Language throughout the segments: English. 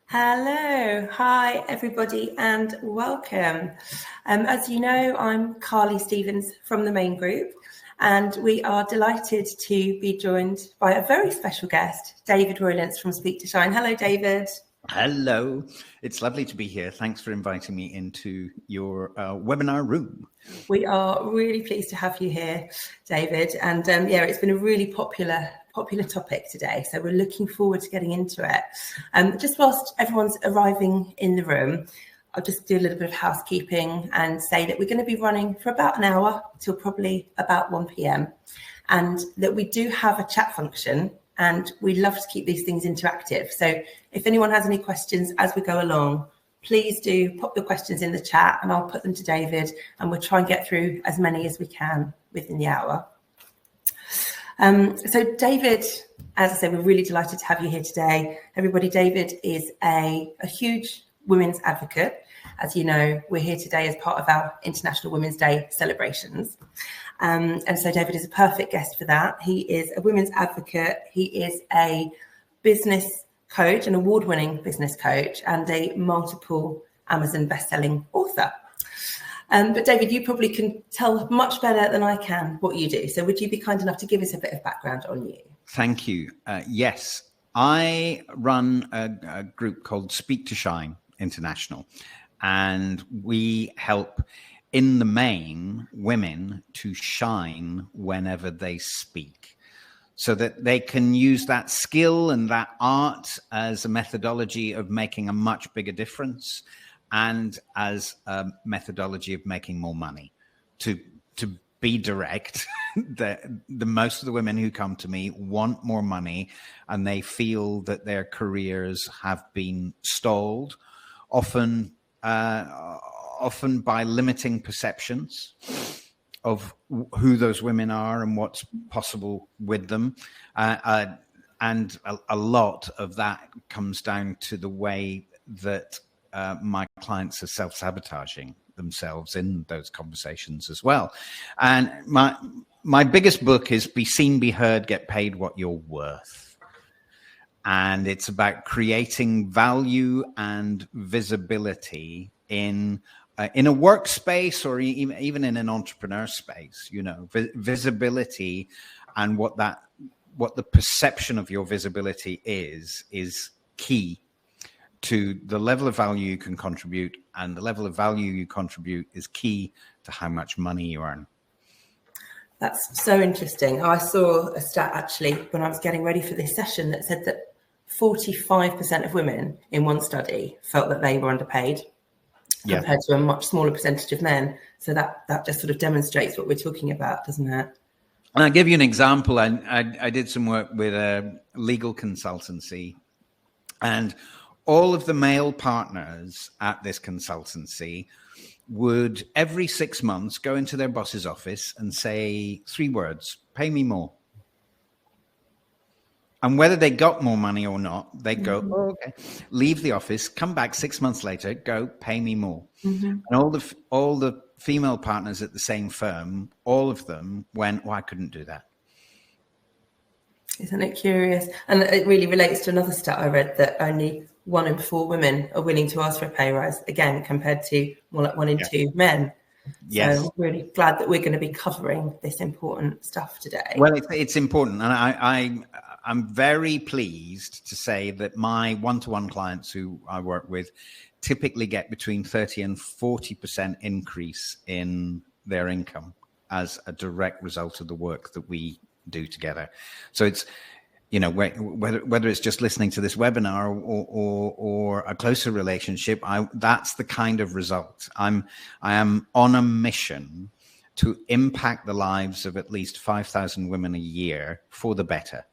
Hello, hi everybody and welcome. As you know, I'm Carly Stevens from the main group and we are delighted to be joined by a very special guest, David Roylance from Speak to Shine. Hello, David. Hello, it's lovely to be here. Thanks for inviting me into your webinar room. We are really pleased to have you here, David. And it's been a really popular topic today. So we're looking forward to getting into it. Just whilst everyone's arriving in the room, I'll just do a little bit of housekeeping and say that we're going to be running for about an hour till probably about 1 p.m. and that we do have a chat function. And we love to keep these things interactive. So if anyone has any questions as we go along, please do pop your questions in the chat and I'll put them to David and we'll try and get through as many as we can within the hour. So David, as I say, we're really delighted to have you here today. Everybody, David is a huge women's advocate. As you know, we're here today as part of our International Women's Day celebrations. And so David is a perfect guest for that. He is a women's advocate. He is a business coach, an award-winning business coach, and a multiple Amazon best-selling author. But David, you probably can tell much better than I can what you do. So would you be kind enough to give us a bit of background on you? Thank you. Yes, I run a group called Speak to Shine International, and we help in the main, women to shine whenever they speak so that they can use that skill and that art as a methodology of making a much bigger difference and as a methodology of making more money. To be direct, the most of the women who come to me want more money and they feel that their careers have been stalled, often by limiting perceptions of who those women are and what's possible with them. And a lot of that comes down to the way that my clients are self-sabotaging themselves in those conversations as well. And my biggest book is Be Seen, Be Heard, Get Paid What You're Worth. And it's about creating value and visibility in a workspace or even in an entrepreneur space, visibility and what the perception of your visibility is key to the level of value you can contribute, and the level of value you contribute is key to how much money you earn. That's so interesting. I saw a stat actually when I was getting ready for this session that said that 45% of women in one study felt that they were underpaid. Compared to a much smaller percentage of men. So that just sort of demonstrates what we're talking about, doesn't it? And I'll give you an example. I did some work with a legal consultancy, and all of the male partners at this consultancy would every 6 months go into their boss's office and say 3 words: pay me more. And whether they got more money or not, they go, oh, okay, leave the office, come back 6 months later, go, pay me more. Mm-hmm. And all the female partners at the same firm, all of them went, I couldn't do that. Isn't it curious? And it really relates to another stat I read that only 1 in 4 women are willing to ask for a pay rise, again, compared to more like 1 in 2 men. Yes. So I'm really glad that we're going to be covering this important stuff today. Well, it's important. And I'm very pleased to say that my one-to-one clients who I work with typically get between 30 and 40% increase in their income as a direct result of the work that we do together. So it's, whether it's just listening to this webinar or a closer relationship, that's the kind of result. I am on a mission to impact the lives of at least 5,000 women a year for the better,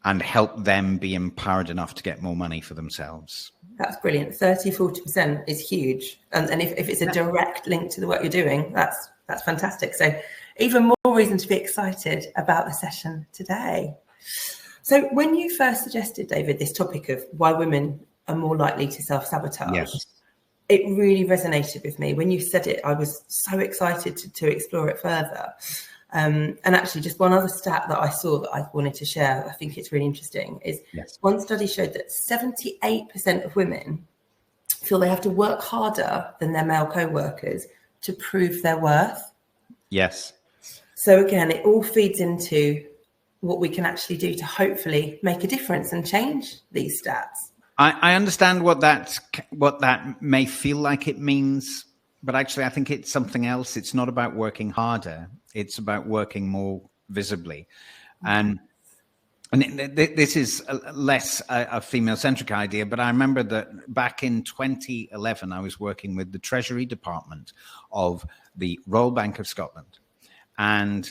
and help them be empowered enough to get more money for themselves. That's brilliant. 30-40% is huge. And if it's a direct link to the work you're doing, that's fantastic. So even more reason to be excited about the session today. So when you first suggested, David, this topic of why women are more likely to self-sabotage, yes, it really resonated with me. When you said it, I was so excited to explore it further. And actually, just one other stat that I saw that I wanted to share, I think it's really interesting, is one study showed that 78% of women feel they have to work harder than their male co-workers to prove their worth. Yes. So again, it all feeds into what we can actually do to hopefully make a difference and change these stats. I understand what that may feel like it means, but actually I think it's something else. It's not about working harder. It's about working more visibly. And this is less a female-centric idea, but I remember that back in 2011, I was working with the Treasury Department of the Royal Bank of Scotland. And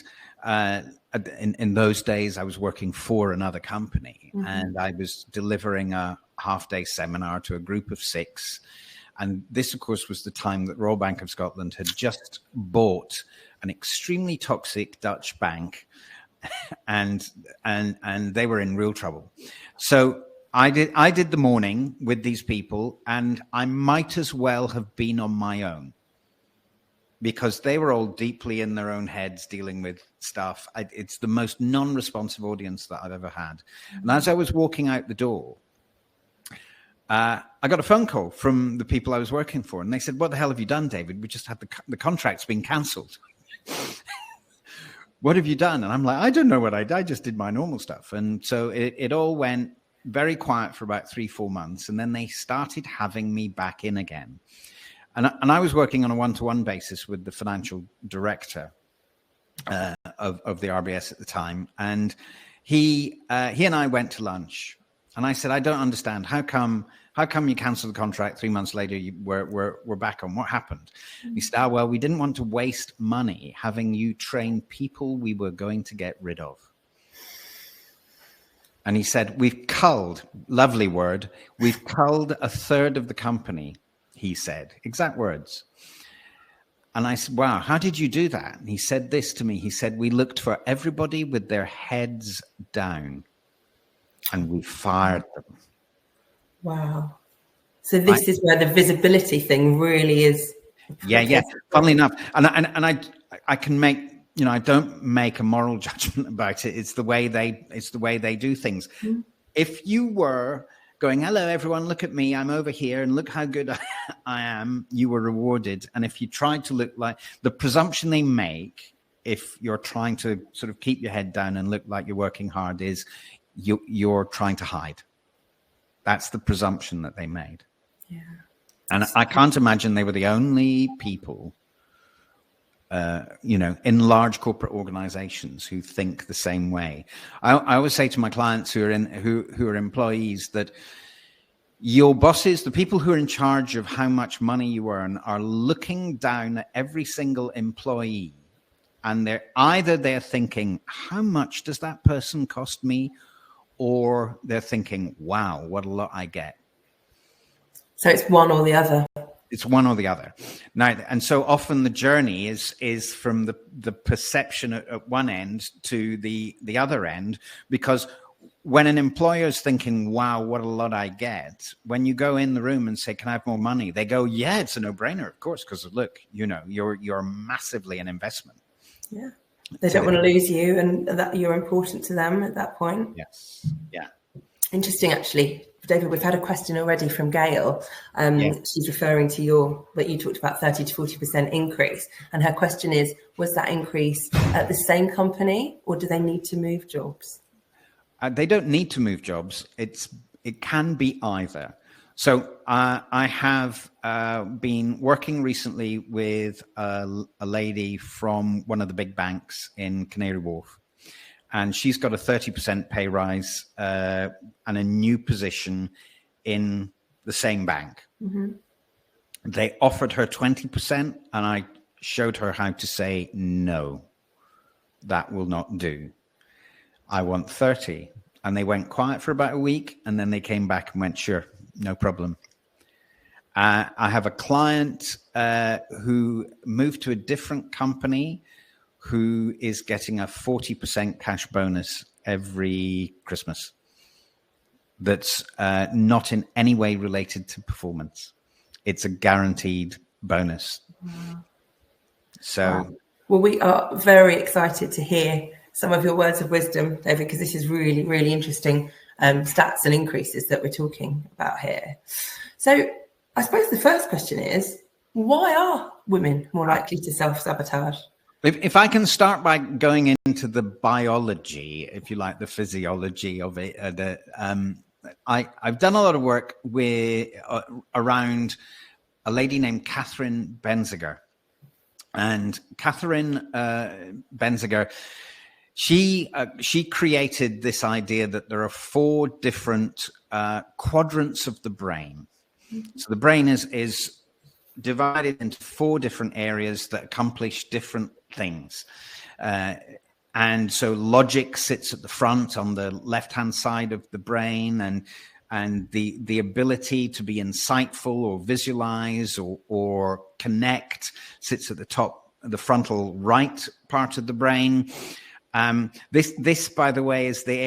in those days, I was working for another company, and I was delivering a half-day seminar to a group of 6. And this, of course, was the time that Royal Bank of Scotland had just bought an extremely toxic Dutch bank, and they were in real trouble. So I did the morning with these people, and I might as well have been on my own, because they were all deeply in their own heads dealing with stuff. It's the most non-responsive audience that I've ever had. And as I was walking out the door, I got a phone call from the people I was working for, and they said, "What the hell have you done, David? We just had the contract's been cancelled." "What have you done?" And I'm like, "I don't know what I did. I just did my normal stuff." And so it all went very quiet for about 3-4 months. And then they started having me back in again. And I was working on a one-to-one basis with the financial director of the RBS at the time. And he and I went to lunch. And I said, "I don't understand. How come you cancelled the contract 3 months later? We're back on. What happened?" He said, "Well, we didn't want to waste money having you train people we were going to get rid of." And he said, "We've culled," lovely word, "we've culled a third of the company," he said, exact words. And I said, "Wow, how did you do that?" And he said this to me. He said, "We looked for everybody with their heads down, and we fired them." Wow. So this is where the visibility thing really is. Yeah. Funnily enough, and I can make, I don't make a moral judgment about it. It's the way they do things. If you were going, "Hello, everyone, look at me, I'm over here, and look how good I am," you were rewarded. And if you tried to look like, the presumption they make, if you're trying to sort of keep your head down and look like you're working hard, is you're trying to hide. That's the presumption that they made. Yeah. And I can't imagine they were the only people, in large corporate organizations who think the same way. I always say to my clients who are employees that your bosses, the people who are in charge of how much money you earn, are looking down at every single employee, and they're thinking, "How much does that person cost me?" Or they're thinking, "Wow, what a lot I get." So it's one or the other. It's one or the other. Now, and so often the journey is from the perception at one end to the other end, because when an employer is thinking, "Wow, what a lot I get," when you go in the room and say, "Can I have more money?" they go, "Yeah, it's a no-brainer, of course, because look, you're massively an investment." Yeah. They don't want to lose you, and that you're important to them at that point. Yes. Yeah. Interesting, actually. David, we've had a question already from Gail. She's referring to that you talked about 30 to 40% increase. And her question is, was that increase at the same company, or do they need to move jobs? They don't need to move jobs. It can be either. So I have been working recently with a lady from one of the big banks in Canary Wharf, and she's got a 30% pay rise and a new position in the same bank. They offered her 20%, and I showed her how to say, "No, that will not do. I want 30. And they went quiet for about a week, and then they came back and went, "Sure, no problem." I have a client who moved to a different company who is getting a 40% cash bonus every Christmas. That's not in any way related to performance. It's a guaranteed bonus. Wow. So Well, we are very excited to hear some of your words of wisdom, David, because this is really, really interesting stats and increases that we're talking about here. So I suppose the first question is, why are women more likely to self-sabotage? If I can start by going into the biology, if you like, the physiology of it, I've done a lot of work with around a lady named Catherine Benziger. And Catherine Benziger, she created this idea that there are 4 different quadrants of the brain. So the brain is divided into 4 different areas that accomplish different things. And so logic sits at the front on the left-hand side of the brain, and the ability to be insightful or visualize or connect sits at the top, the frontal right part of the brain. This, by the way, is the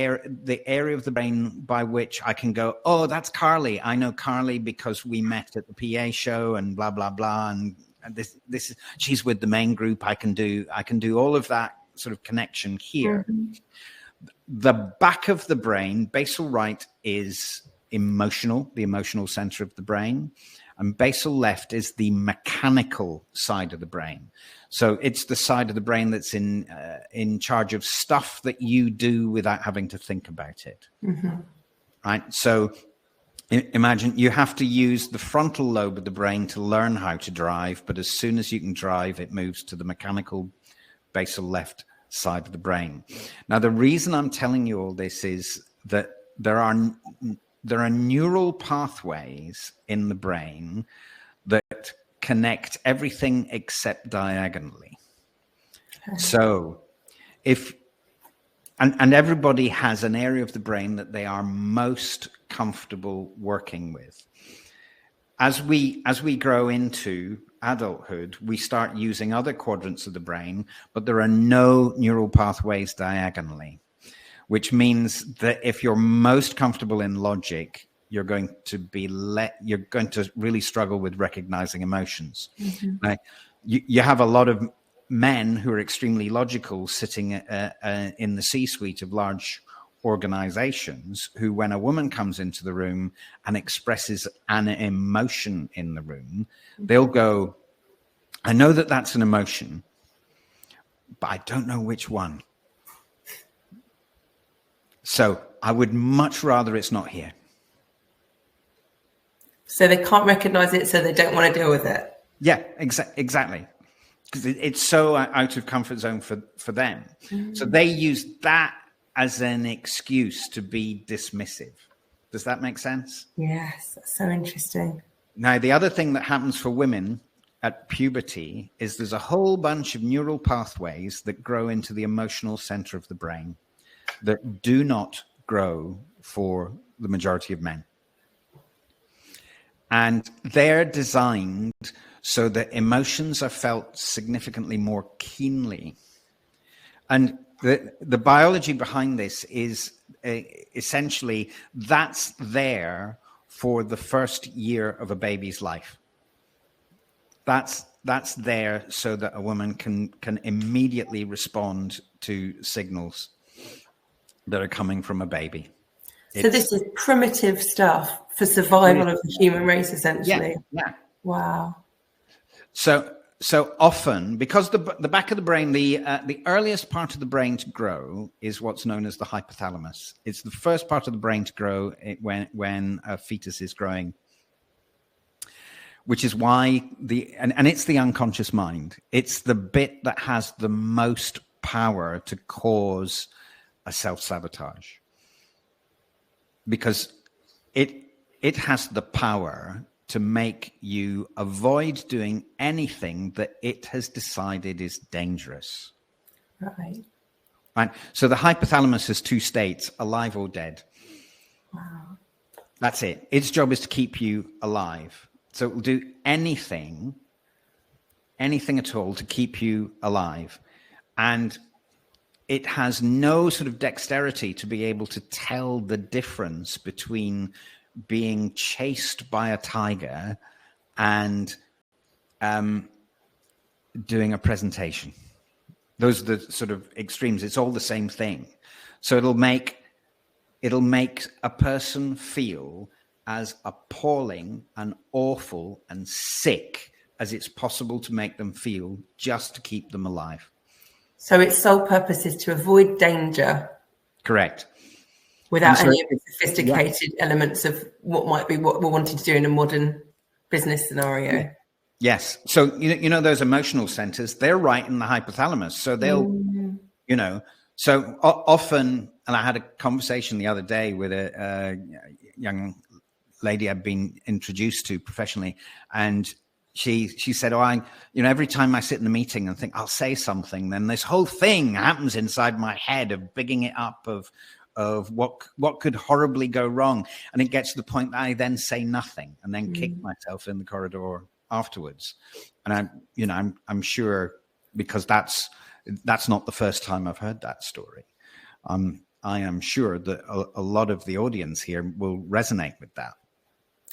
area of the brain by which I can go, oh, that's Carly. I know Carly because we met at the PA show and blah, blah, blah. And this she's with the main group. I can do all of that sort of connection here. Mm-hmm. The back of the brain, basal right, is the emotional center of the brain. And basal left is the mechanical side of the brain. So it's the side of the brain that's in charge of stuff that you do without having to think about it. Mm-hmm. Right? So imagine you have to use the frontal lobe of the brain to learn how to drive, but as soon as you can drive, it moves to the mechanical basal left side of the brain. Now, the reason I'm telling you all this is that there are neural pathways in the brain that connect everything except diagonally. Okay. So and everybody has an area of the brain that they are most comfortable working with. As we grow into adulthood, we start using other quadrants of the brain, but there are no neural pathways diagonally, which means that if you're most comfortable in logic, you're going to really struggle with recognizing emotions. Mm-hmm. Now, you have a lot of men who are extremely logical sitting in the C-suite of large organizations who, when a woman comes into the room and expresses an emotion in the room, they'll go, I know that that's an emotion, but I don't know which one. So I would much rather it's not here. So they can't recognize it, so they don't want to deal with it. Yeah, exactly. Because it's so out of comfort zone for them. Mm. So they use that as an excuse to be dismissive. Does that make sense? Yes, that's so interesting. Now, the other thing that happens for women at puberty is there's a whole bunch of neural pathways that grow into the emotional center of the brain that do not grow for the majority of men. And they're designed so that emotions are felt significantly more keenly. And the biology behind this is essentially that's there for the first year of a baby's life. That's there so that a woman can immediately respond to signals that are coming from a baby. So this is primitive stuff for survival of the human race, essentially. Yeah. Wow. So often, because the back of the brain, the earliest part of the brain to grow is what's known as the hypothalamus. It's the first part of the brain to grow when a fetus is growing, which is why and it's the unconscious mind. It's the bit that has the most power to cause a self-sabotage, because it has the power to make you avoid doing anything that it has decided is dangerous. Right. So the hypothalamus has 2 states, alive or dead. Wow. That's it. Its job is to keep you alive. So it will do anything at all to keep you alive. And it has no sort of dexterity to be able to tell the difference between being chased by a tiger and doing a presentation. Those are the sort of extremes. It's all the same thing. So it'll make a person feel as appalling and awful and sick as it's possible to make them feel, just to keep them alive. So its sole purpose is to avoid danger. Correct. Without any of the sophisticated elements of what might be what we're wanting to do in a modern business scenario. Yeah. Yes. So, you know, those emotional centers, they're right in the hypothalamus. So they'll, you know, so often, and I had a conversation the other day with a young lady I've been introduced to professionally, and she said, every time I sit in a meeting and think I'll say something, then this whole thing happens inside my head of bigging it up, of what could horribly go wrong. And it gets to the point that I then say nothing and then kick myself in the corridor afterwards. And I'm sure, because that's not the first time I've heard that story. I am sure that a lot of the audience here will resonate with that.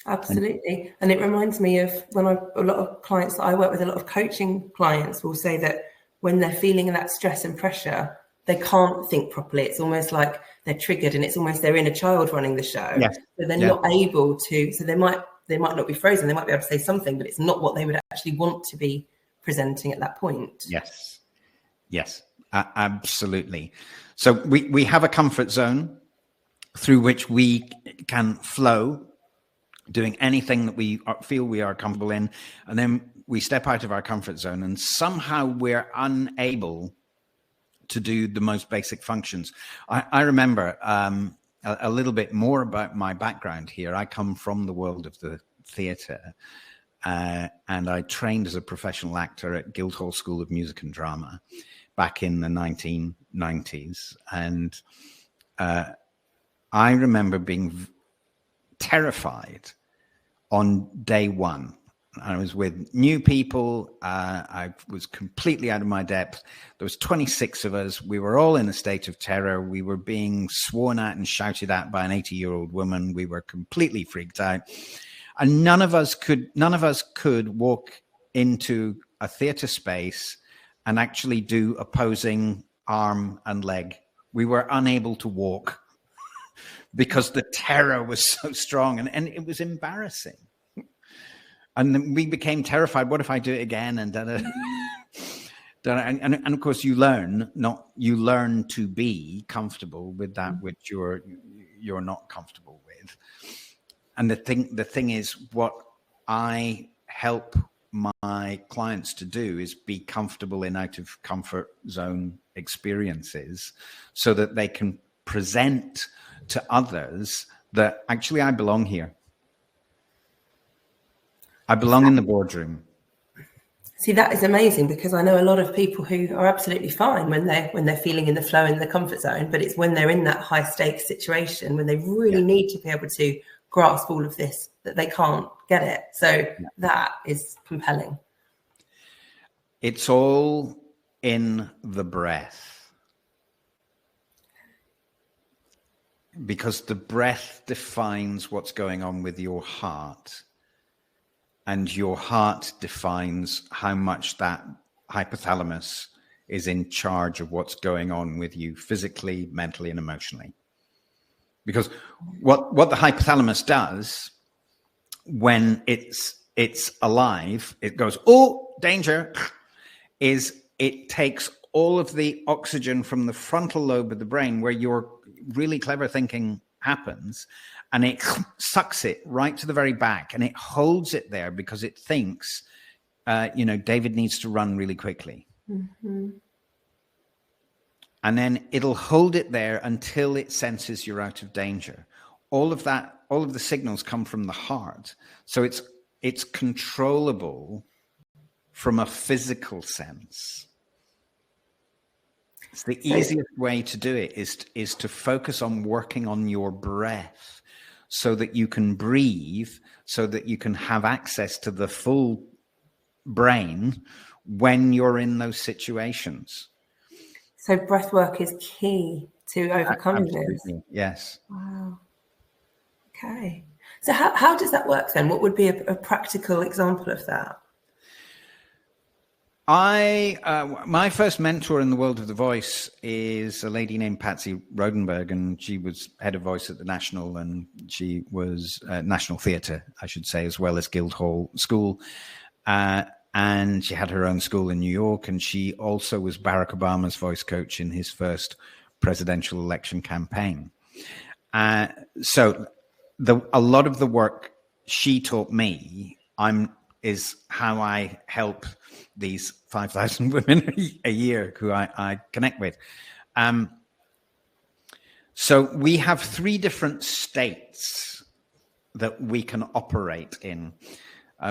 Absolutely. And it reminds me of a lot of clients that I work with, a lot of coaching clients will say that when they're feeling that stress and pressure, they can't think properly. It's almost like they're triggered, and it's almost their inner child running the show. Yes. So they're not able to, so they might not be frozen. They might be able to say something, but it's not what they would actually want to be presenting at that point. Yes, absolutely. So we have a comfort zone through which we can flow, doing anything that we feel we are comfortable in. And then we step out of our comfort zone and somehow we're unable to do the most basic functions. I remember a little bit more about my background here. I come from the world of the theatre, and I trained as a professional actor at Guildhall School of Music and Drama back in the 1990s. And I remember being terrified on day one. I was with new people. I was completely out of my depth. There was 26 of us. We were all in a state of terror. We were being sworn at and shouted at by an 80-year-old woman. We were completely freaked out. And none of us could walk into a theater space and actually do opposing arm and leg. We were unable to walk because the terror was so strong, and it was embarrassing. And then we became terrified. What if I do it again? And and of course, you learn to be comfortable with that which you're not comfortable with. And the thing is, what I help my clients to do is be comfortable in out of comfort zone experiences, so that they can present to others that actually I belong here. I belong in the boardroom. See, that is amazing, because I know a lot of people who are absolutely fine when they're feeling in the flow, in the comfort zone, but it's when they're in that high stakes situation, when they really need to be able to grasp all of this, that they can't get it. So that is compelling. It's all in the breath, because the breath defines what's going on with your heart. And your heart defines how much that hypothalamus is in charge of what's going on with you physically, mentally, and emotionally. Because what the hypothalamus does when it's alive, it goes, oh, danger, is it takes all of the oxygen from the frontal lobe of the brain, where your really clever thinking happens, and it sucks it right to the very back, and it holds it there because it thinks, David needs to run really quickly. Mm-hmm. And then it'll hold it there until it senses you're out of danger. All of the signals come from the heart. So it's controllable from a physical sense. It's the easiest way to do it is to focus on working on your breath, so that you can breathe, so that you can have access to the full brain when you're in those situations. So breath work is key to overcoming this. Yes. Wow. Okay. So how does that work then? What would be a practical example of that? My first mentor in the world of the voice is a lady named Patsy Rodenberg, and she was head of voice at the National, and she was National Theatre, I should say, as well as Guildhall School. And she had her own school in New York, and she also was Barack Obama's voice coach in his first presidential election campaign. So a lot of the work she taught me is how I help these 5,000 women a year who I connect with. So we have 3 different states that we can operate in.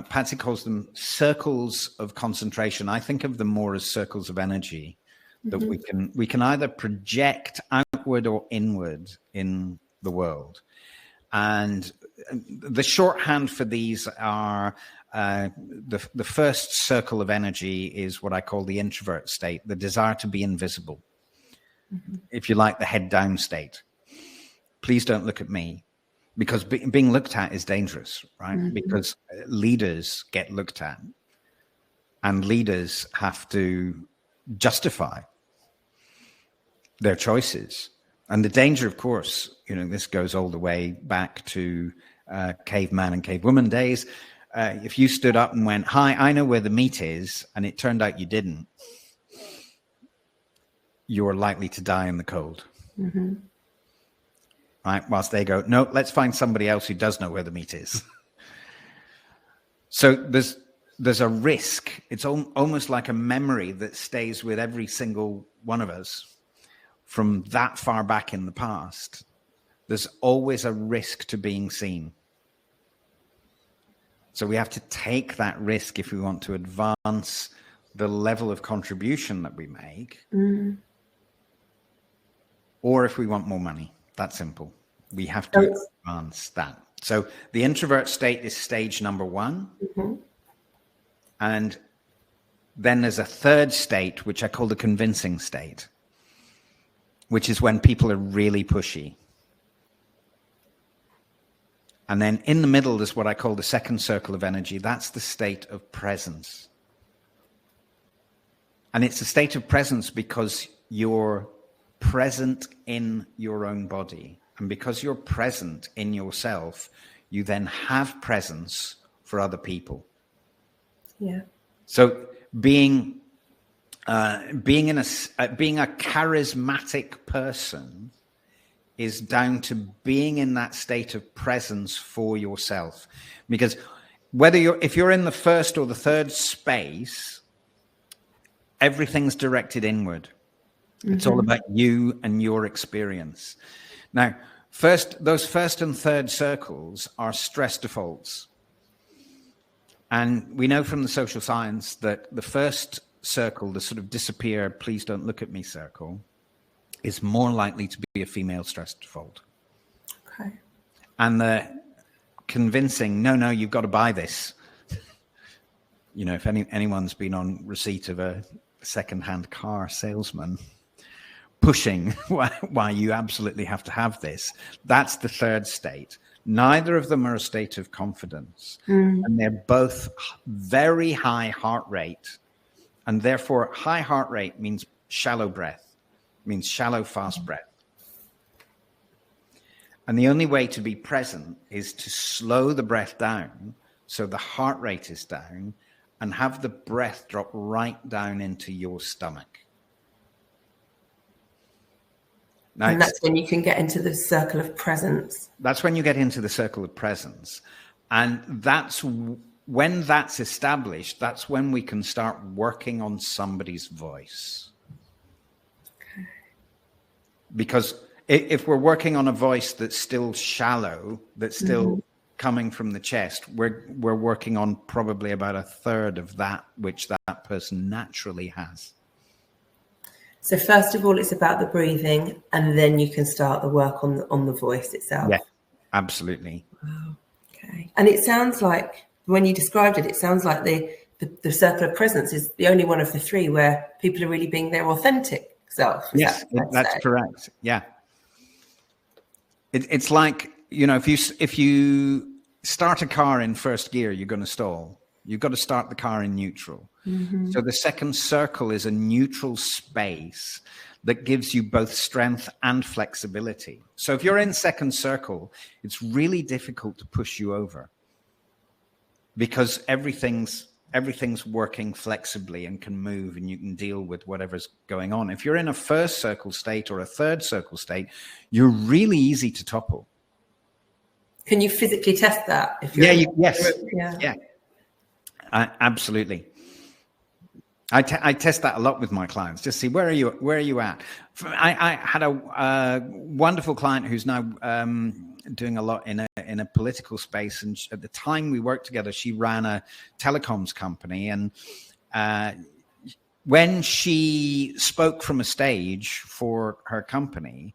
Patsy calls them circles of concentration. I think of them more as circles of energy that we can either project outward or inward in the world. And the shorthand for these are the first circle of energy is what I call the introvert state, the desire to be invisible. If you like, the head down state. Please don't look at me. Because being looked at is dangerous, right? Because leaders get looked at, and leaders have to justify their choices. And the danger, of course, this goes all the way back to caveman and cavewoman days. If you stood up and went, "Hi, I know where the meat is," and it turned out you didn't, you're likely to die in the cold. Right, whilst they go, "No, let's find somebody else who does know where the meat is." So there's a risk. It's almost like a memory that stays with every single one of us from that far back in the past. There's always a risk to being seen. So we have to take that risk if we want to advance the level of contribution that we make, or if we want more money. That simple. We have to advance that. So the introvert state is stage number 1. And then there's a third state, which I call the convincing state, which is when people are really pushy. And then in the middle is what I call the second circle of energy. That's the state of presence. And it's a state of presence because you're present in your own body. And because you're present in yourself, you then have presence for other people. Yeah. So being a charismatic person is down to being in that state of presence for yourself. Because if you're in the first or the third space, everything's directed inward. It's all about you and your experience. Now, those first and third circles are stress defaults. And we know from the social science that the first circle, the sort of disappear, please don't look at me circle, is more likely to be a female stress default. Okay. And the convincing, no, you've got to buy this. If anyone's been on receipt of a second-hand car salesman pushing why you absolutely have to have this, that's the third state. Neither of them are a state of confidence. And they're both very high heart rate. And therefore, high heart rate means shallow breath, means shallow, fast breath. And the only way to be present is to slow the breath down so the heart rate is down and have the breath drop right down into your stomach. Now, and that's when you can get into the circle of presence. That's when you get into the circle of presence. And that's when that's established, that's when we can start working on somebody's voice. Okay. Because if we're working on a voice that's still shallow, that's still coming from the chest, we're working on probably about a third of that which that person naturally has. So first of all, it's about the breathing, and then you can start the work on the voice itself. Yeah, absolutely. Wow. Okay. And it sounds like, when you described it, it sounds like the circle of presence is the only one of the 3 where people are really being their authentic self. Yes, that's correct. Yeah. It's like, if you start a car in first gear, you're going to stall. You've got to start the car in neutral. So the second circle is a neutral space that gives you both strength and flexibility. So if you're in second circle, it's really difficult to push you over because everything's working flexibly and can move, and you can deal with whatever's going on. If you're in a first circle state or a third circle state, you're really easy to topple. Can you physically test that? If you're yes. Absolutely. I test that a lot with my clients. Just see where are you at. I had a wonderful client who's now doing a lot in a political space, and at the time we worked together, she ran a telecoms company, and when she spoke from a stage for her company,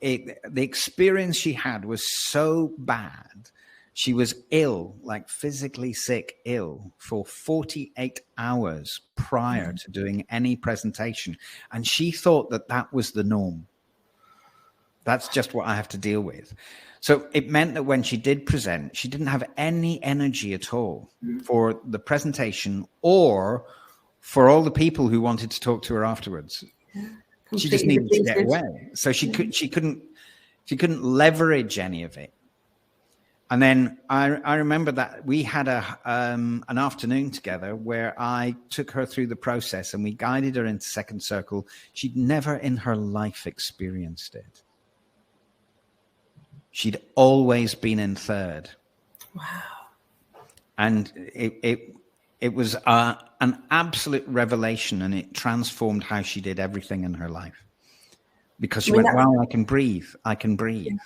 the experience she had was so bad. She was ill, like physically sick, ill for 48 hours prior to doing any presentation. And she thought that was the norm. That's just what I have to deal with. So it meant that when she did present, she didn't have any energy at all for the presentation or for all the people who wanted to talk to her afterwards. She just needed to get away. So she couldn't leverage any of it. And then I remember that we had an afternoon together where I took her through the process and we guided her into second circle. She'd never in her life experienced it. She'd always been in third. Wow. And it was an absolute revelation, and it transformed how she did everything in her life. Because she went, wow, I can breathe. Yeah.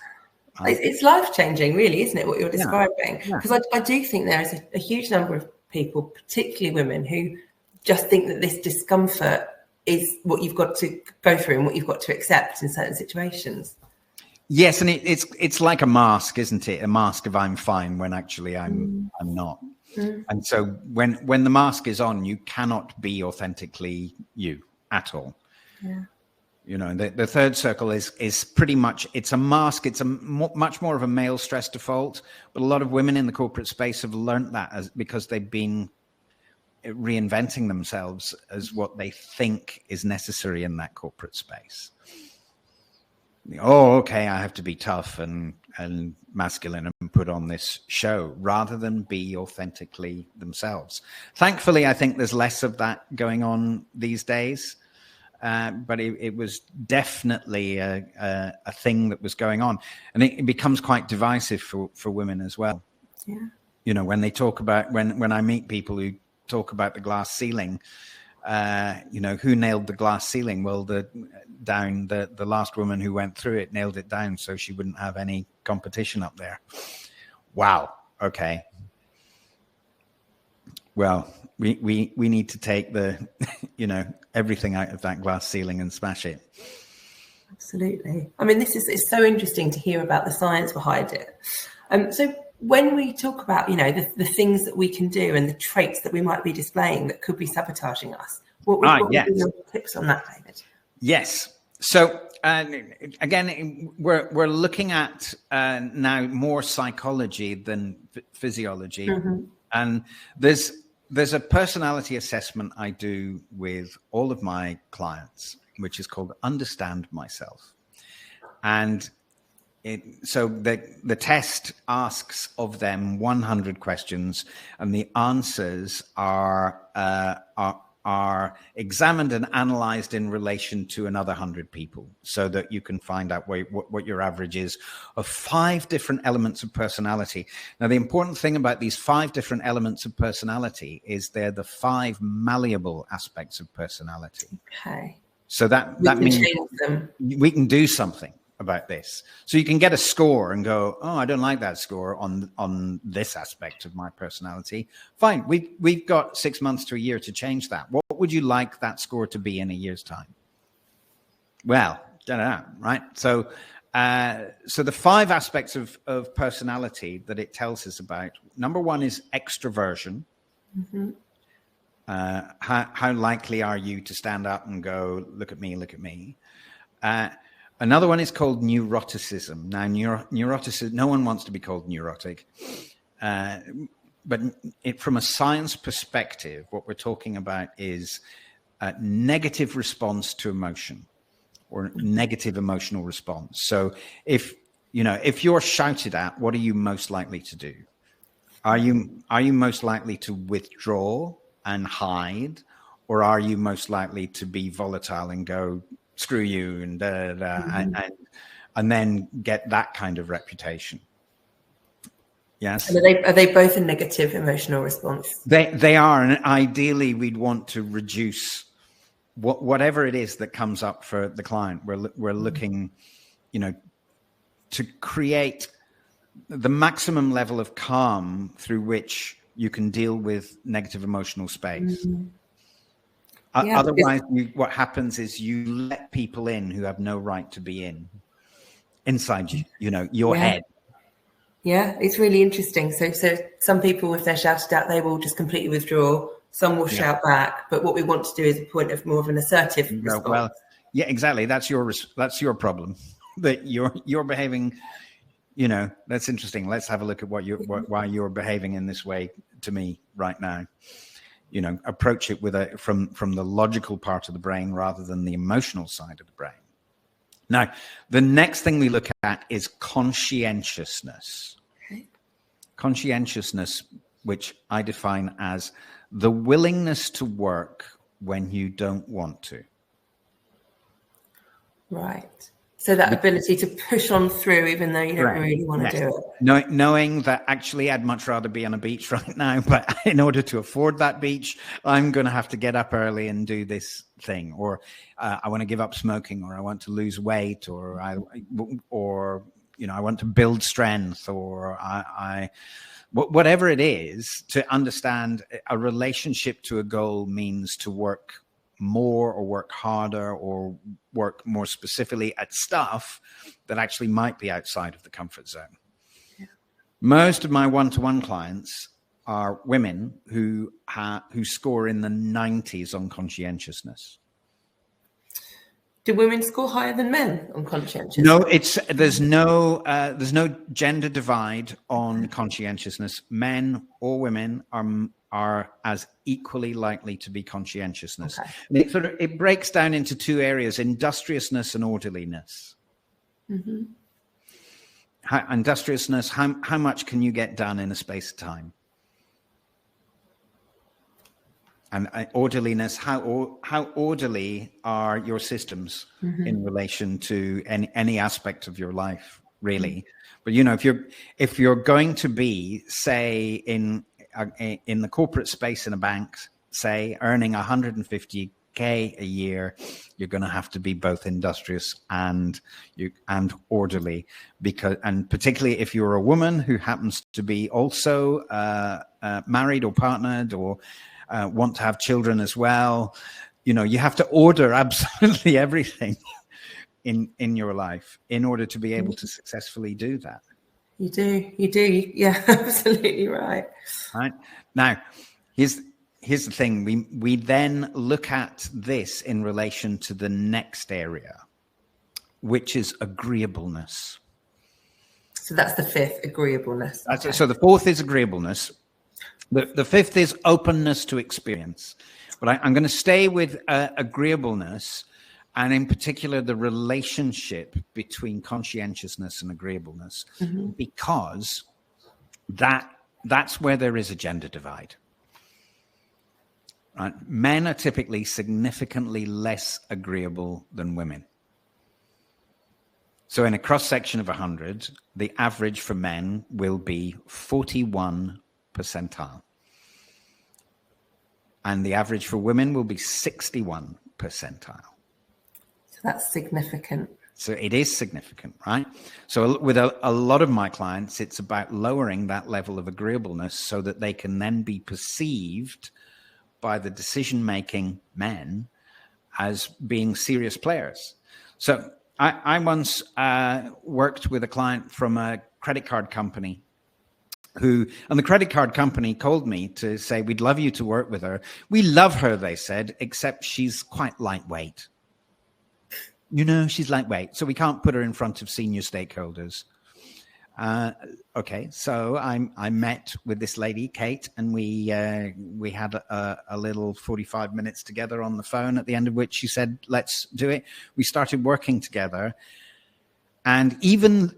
It's life-changing, really, isn't it, what you're describing? Because I do think there is a huge number of people, particularly women, who just think that this discomfort is what you've got to go through and what you've got to accept in certain situations. Yes, and it's like a mask, isn't it? A mask of I'm fine when actually I'm not. And so when the mask is on, you cannot be authentically you at all. Yeah. You know, the third circle is pretty much, it's a mask. It's much more of a male stress default. But a lot of women in the corporate space have learned that because they've been reinventing themselves as what they think is necessary in that corporate space. Oh, okay, I have to be tough and masculine and put on this show rather than be authentically themselves. Thankfully, I think there's less of that going on these days. But it was definitely a thing that was going on, and it becomes quite divisive for women as well. Yeah. You know, when they talk about when I meet people who talk about the glass ceiling, you know, who nailed the glass ceiling? Well, the last woman who went through it nailed it down, so she wouldn't have any competition up there. Wow. Okay. Well, we need to take the, you know, everything out of that glass ceiling and smash it. Absolutely. I mean, it's so interesting to hear about the science behind it. So when we talk about, you know, the things that we can do and the traits that we might be displaying that could be sabotaging us, what would be your tips on that, David? Yes. So again, we're looking at now more psychology than physiology, and there's a personality assessment I do with all of my clients, which is called Understand Myself. And so the test asks of them 100 questions, and the answers are examined and analyzed in relation to another 100 people, so that you can find out what your average is of 5 different elements of personality. Now, the important thing about these 5 different elements of personality is they're the 5 malleable aspects of personality. Okay. So that means we can do something about this. So you can get a score and go, oh, I don't like that score on this aspect of my personality. Fine, we've got 6 months to a year to change that. What would you like that score to be in a year's time? Well, don't know, right? So the 5 aspects of personality that it tells us about. Number 1 is extroversion. Mm-hmm. How likely are you to stand up and go, look at me, look at me? Another one is called neuroticism. Now, neuroticism, no one wants to be called neurotic. from a science perspective, what we're talking about is a negative response to emotion, or negative emotional response. So if you're shouted at, what are you most likely to do? Are you most likely to withdraw and hide, or are you most likely to be volatile and go, screw you, and and then get that kind of reputation? Yes. And are they both a negative emotional response? They are, and ideally we'd want to reduce whatever it is that comes up for the client. We're looking, to create the maximum level of calm through which you can deal with negative emotional space. Yeah, otherwise, what happens is you let people in who have no right to be inside your head. Yeah, it's really interesting. So some people, if they're shouted at, they will just completely withdraw. Some will shout back. But what we want to do is a point of more of an assertive response. Well, yeah, exactly. That's your problem. That you're behaving. That's interesting. Let's have a look at why you're behaving in this way to me right now. Approach it from the logical part of the brain rather than the emotional side of the brain. Now, the next thing we look at is conscientiousness. Okay. Conscientiousness, which I define as the willingness to work when you don't want to. Right. So that ability to push on through even though you don't really want to do it. Knowing that actually I'd much rather be on a beach right now, but in order to afford that beach, I'm going to have to get up early and do this thing. Or I want to give up smoking, or I want to lose weight, or I want to build strength, or whatever it is. To understand a relationship to a goal means to work more, or work harder, or work more specifically at stuff that actually might be outside of the comfort zone. Yeah. Most of my one-to-one clients are women who score in the 90s on conscientiousness. Do women score higher than men on conscientiousness? No, there's no gender divide on conscientiousness. Men or women are as equally likely to be conscientiousness. Okay. And it breaks down into two areas: industriousness and orderliness. Mm-hmm. Industriousness, how much can you get done in a space of time? And orderliness, how orderly are your systems in relation to any aspect of your life, really? But if you're going to be, say, in the corporate space in a bank, say, earning 150K a year, you're going to have to be both industrious and orderly, and particularly if you're a woman who happens to be also married or partnered, or want to have children as well, you have to order absolutely everything in your life in order to be able to successfully do that. You do. Yeah, absolutely right. Right. Now, here's the thing. We then look at this in relation to the next area, which is agreeableness. So that's the fifth, agreeableness. Okay. So the fourth is agreeableness. The fifth is openness to experience. But I'm going to stay with agreeableness, and in particular the relationship between conscientiousness and agreeableness, because that's where there is a gender divide. Right? Men are typically significantly less agreeable than women. So in a cross-section of 100, the average for men will be 41 percentile. And the average for women will be 61 percentile. So that's significant. So it is significant, right? So with a lot of my clients, it's about lowering that level of agreeableness so that they can then be perceived by the decision-making men as being serious players. So I once worked with a client from a credit card company and the credit card company called me to say, we'd love you to work with her. We love her, they said, except she's quite lightweight. She's lightweight, so we can't put her in front of senior stakeholders. Okay, so I met with this lady, Kate, and we had a little 45 minutes together on the phone, at the end of which she said, let's do it. We started working together. And even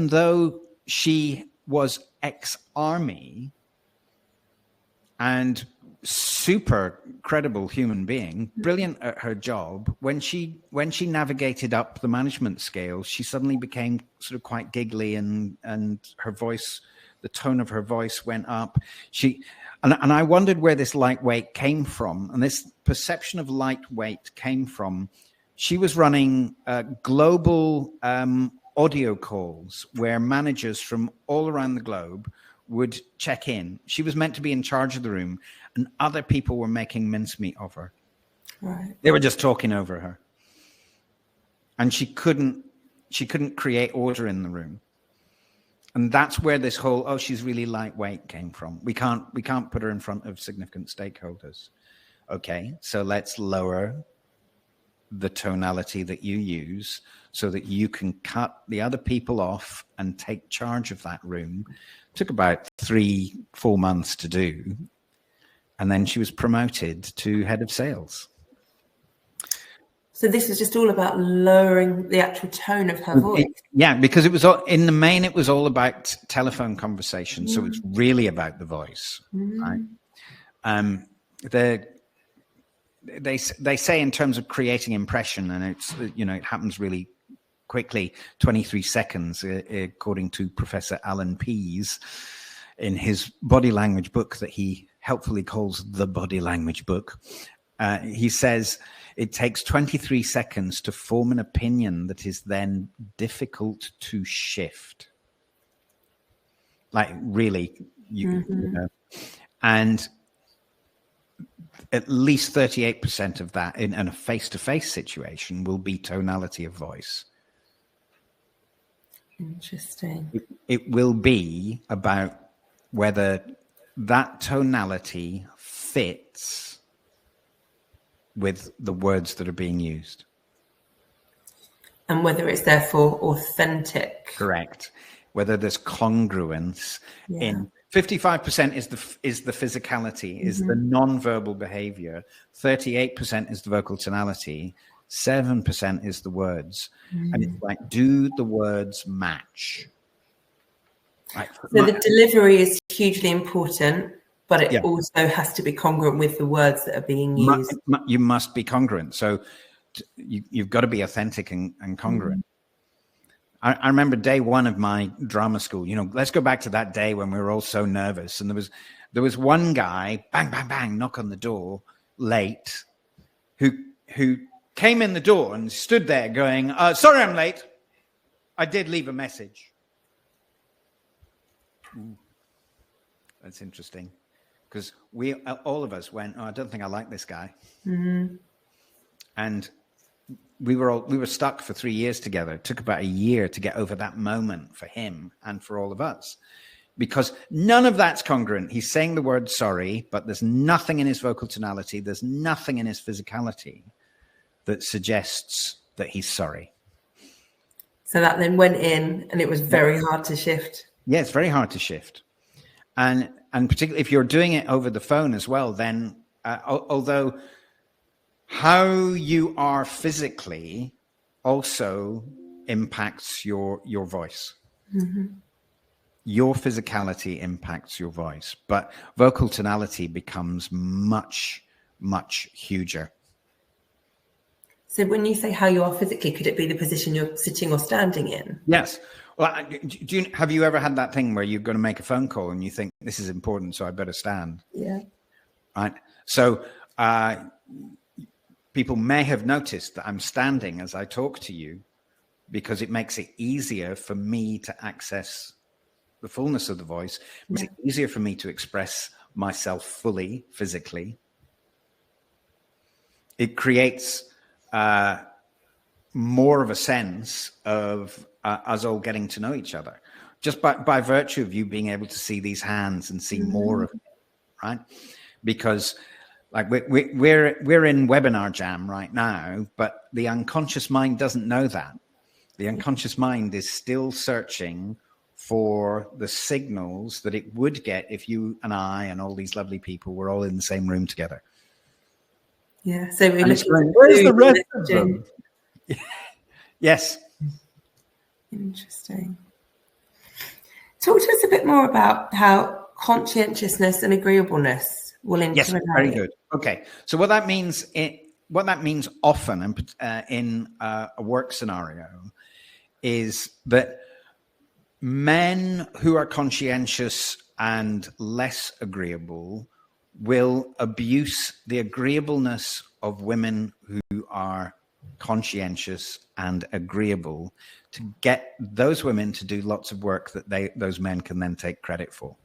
though she was ex-army and super credible human being, brilliant at her job, when she navigated up the management scale, she suddenly became sort of quite giggly, and her voice, the tone of her voice went up. And I wondered where this lightweight came from, and this perception of lightweight came from. She was running global audio calls where managers from all around the globe would check in. She was meant to be in charge of the room, and other people were making mincemeat of her. Right. They were just talking over her. And she couldn't create order in the room. And that's where this whole, oh, she's really lightweight came from. We can't put her in front of significant stakeholders. Okay, so let's lower the tonality that you use so that you can cut the other people off and take charge of that room. It took about 3-4 months to do. And then she was promoted to head of sales. So this was just all about lowering the actual tone of her voice. Yeah, because it was all, in the main, it was all about telephone conversations. So it's really about the voice. Right? They say in terms of creating impression, and it's, it happens really quickly, 23 seconds, according to Professor Alan Pease in his body language book that he helpfully calls the body language book. He says it takes 23 seconds to form an opinion that is then difficult to shift. Like really, you know, and at least 38% of that in a face-to-face situation will be tonality of voice. Interesting. It will be about whether that tonality fits with the words that are being used. And whether it's therefore authentic. Correct. Whether there's congruence in 55% is the physicality, is the non-verbal behavior. 38% is the vocal tonality. 7% is the words. And it's like, do the words match? Like, so the delivery is hugely important, but it also has to be congruent with the words that are being used. You must be congruent. So you've got to be authentic and congruent. I remember day one of my drama school, let's go back to that day when we were all so nervous. And there was one guy, bang, bang, bang, knock on the door, late, who came in the door and stood there going, sorry, I'm late. I did leave a message. That's interesting. Because all of us went, I don't think I like this guy. And we were stuck for 3 years together. It took about a year to get over that moment for him and for all of us, because none of that's congruent. He's saying the word sorry, but there's nothing in his vocal tonality. There's nothing in his physicality that suggests that he's sorry. So that then went in, and it was very hard to shift. Yeah, it's very hard to shift. And particularly if you're doing it over the phone as well, then although how you are physically also impacts your voice. Your physicality impacts your voice, but vocal tonality becomes much, much huger. So when you say how you are physically, could it be the position you're sitting or standing in? Yes. Well, have you ever had that thing where you're going to make a phone call and you think this is important, so I better stand? Yeah. Right. So people may have noticed that I'm standing as I talk to you because it makes it easier for me to access the fullness of the voice. It makes it easier for me to express myself fully, physically. It creates more of a sense of us all getting to know each other, just by virtue of you being able to see these hands and see more of it, right? Because like we're in webinar jam right now, but the unconscious mind doesn't know that. The unconscious mind is still searching for the signals that it would get if you and I and all these lovely people were all in the same room together. Yeah. So we're looking going, where's the rest of them? Yes. Interesting. Talk to us a bit more about how conscientiousness and agreeableness will interrelate. Yes, very good. Okay, so what that means often in a work scenario is that men who are conscientious and less agreeable will abuse the agreeableness of women who are conscientious and agreeable to get those women to do lots of work that those men can then take credit for.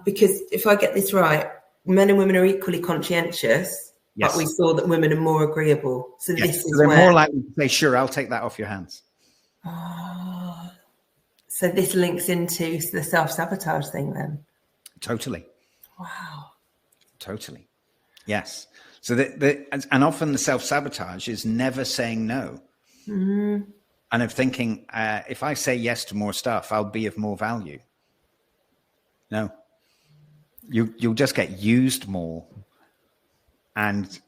Because if I get this right, men and women are equally conscientious, yes. but we saw that women are more agreeable. So yes. this is they're where... more likely to say, sure, I'll take that off your hands. So this links into the self-sabotage thing then? Totally. Wow. Totally. Yes. So and often the self-sabotage is never saying no. Mm-hmm. And of thinking, if I say yes to more stuff, I'll be of more value. No. You'll just get used more. And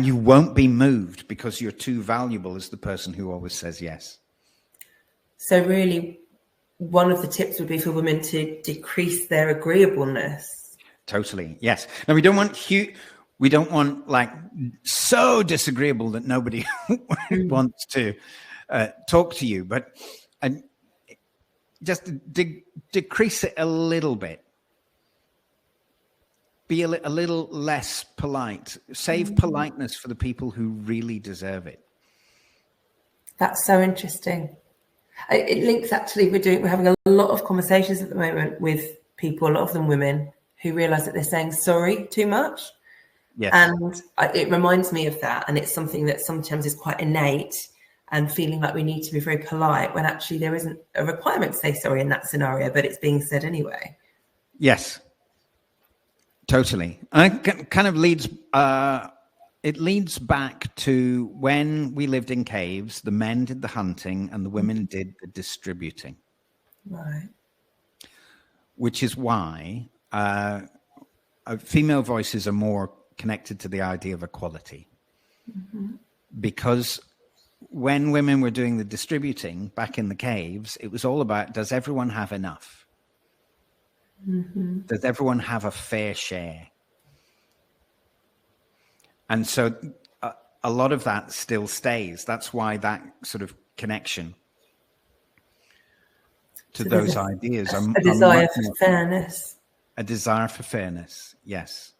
you won't be moved because you're too valuable as the person who always says yes. So really, one of the tips would be for women to decrease their agreeableness. Totally. Yes. Now, we don't want like so disagreeable that nobody wants to talk to you, but just decrease it a little bit. Be a little less polite. Save politeness for the people who really deserve it. That's so interesting. It links actually. We're having a lot of conversations at the moment with people, a lot of them women, who realise that they're saying sorry too much. Yes. And it reminds me of that. And it's something that sometimes is quite innate, and feeling like we need to be very polite when actually there isn't a requirement to say sorry in that scenario, but it's being said anyway. Yes. Totally. And it kind of leads back to when we lived in caves, the men did the hunting and the women did the distributing. Right. Which is why female voices are more connected to the idea of equality. Mm-hmm. Because when women were doing the distributing back in the caves, it was all about, does everyone have enough? Mm-hmm. Does everyone have a fair share? And so a lot of that still stays. That's why that sort of connection to those ideas a desire for fairness. A desire for fairness, yes.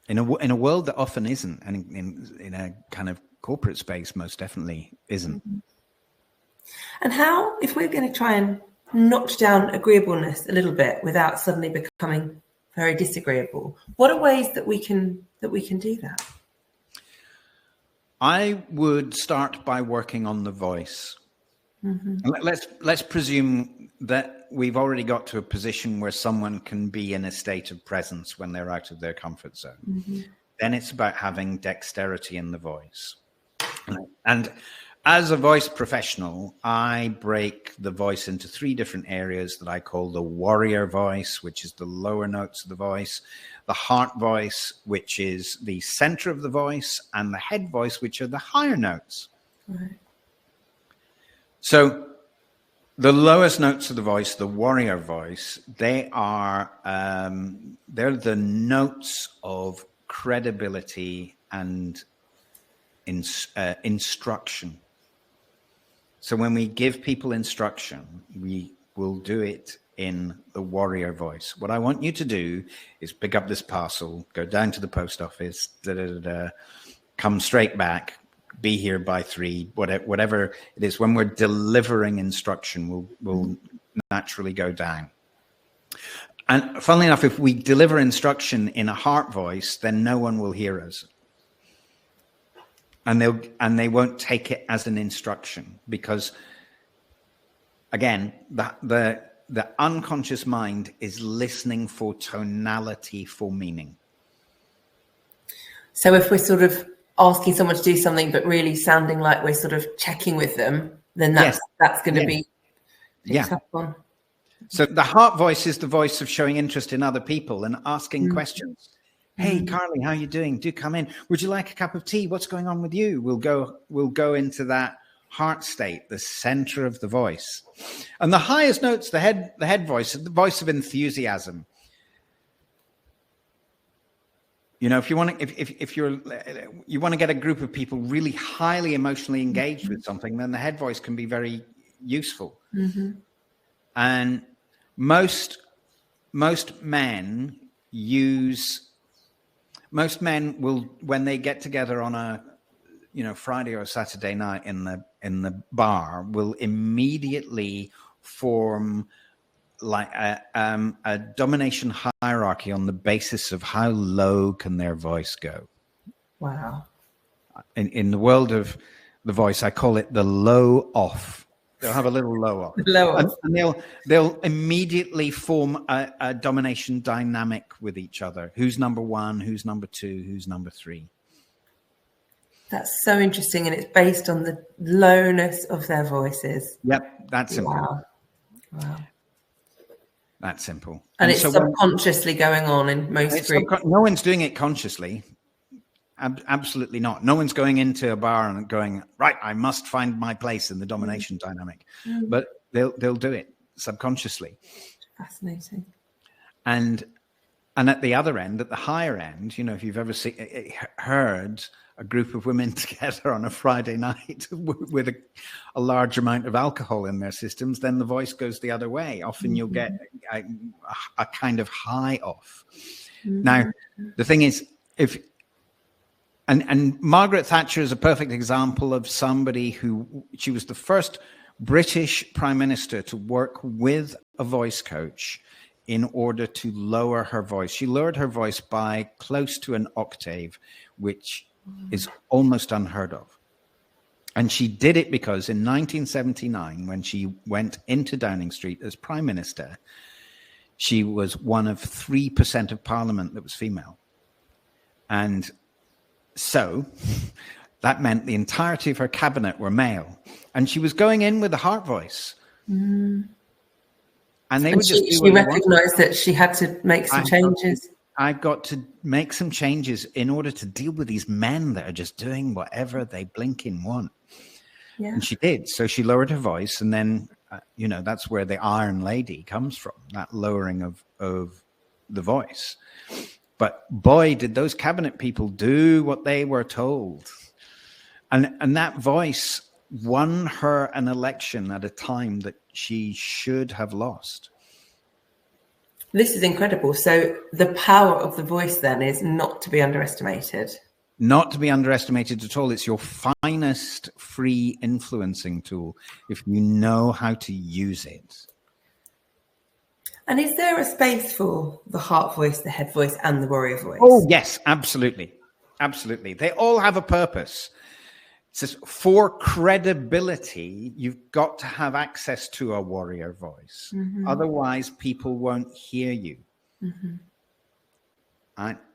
In a world that often isn't, and in a kind of corporate space, most definitely isn't. Mm-hmm. And how, if we're going to try and notch down agreeableness a little bit without suddenly becoming very disagreeable, what are ways that we can do that? I would start by working on the voice. Mm-hmm. Let's presume that we've already got to a position where someone can be in a state of presence when they're out of their comfort zone. Mm-hmm. Then it's about having dexterity in the voice. And as a voice professional, I break the voice into 3 different areas that I call the warrior voice, which is the lower notes of the voice, the heart voice, which is the center of the voice, and the head voice, which are the higher notes. Right. So the lowest notes of the voice, the warrior voice, they're the notes of credibility and instruction. So when we give people instruction, we will do it in the warrior voice. What I want you to do is pick up this parcel, go down to the post office, come straight back, be here by 3, whatever it is. When we're delivering instruction, we'll naturally go down. And funnily enough, if we deliver instruction in a heart voice, then no one will hear us. And they won't take it as an instruction, because again, the unconscious mind is listening for tonality, for meaning. So if we're sort of asking someone to do something but really sounding like we're sort of checking with them, then that's going to be picked up on. So the heart voice is the voice of showing interest in other people and asking questions. Hey, Carly, how are you doing? Do come in. Would you like a cup of tea? What's going on with you? We'll go into that heart state, the center of the voice. And the highest notes, the head voice, the voice of enthusiasm. You know, if you want to, you want to get a group of people really highly emotionally engaged with something, then the head voice can be very useful. And most men will, when they get together on a, Friday or Saturday night in the bar, will immediately form like a domination hierarchy on the basis of how low can their voice go. Wow. In the world of the voice, I call it the low off. They'll have a little low off. And they'll immediately form a domination dynamic with each other. Who's number one? Who's number two? Who's number three? That's so interesting. And it's based on the lowness of their voices. Yep. That's simple. Wow. That's simple. And it's so subconsciously going on in most groups. No one's doing it consciously. Absolutely not. No one's going into a bar and going, right, I must find my place in the domination dynamic. But they'll do it subconsciously. Fascinating. And at the other end, at the higher end, if you've ever heard a group of women together on a Friday night with a large amount of alcohol in their systems, then the voice goes the other way. Often you'll get a kind of high off. Now, the thing is, and Margaret Thatcher is a perfect example of somebody she was the first British Prime Minister to work with a voice coach in order to lower her voice. She lowered her voice by close to an octave, which is almost unheard of. And she did it because in 1979, when she went into Downing Street as Prime Minister, she was one of 3% of Parliament that was female. And so that meant the entirety of her cabinet were male. And she was going in with a heart voice. And they would just she recognized that she had to make some changes. I've got to make some changes in order to deal with these men that are just doing whatever they blinking want. Yeah. And she did. So she lowered her voice. And then, that's where the Iron Lady comes from, that lowering of the voice. But boy, did those cabinet people do what they were told. And that voice won her an election at a time that she should have lost. This is incredible. So the power of the voice then is not to be underestimated. Not to be underestimated at all. It's your finest free influencing tool if you know how to use it. And is there a space for the heart voice, the head voice, and the warrior voice? Oh, yes, absolutely. Absolutely. They all have a purpose. It says for credibility, you've got to have access to a warrior voice. Otherwise, people won't hear you.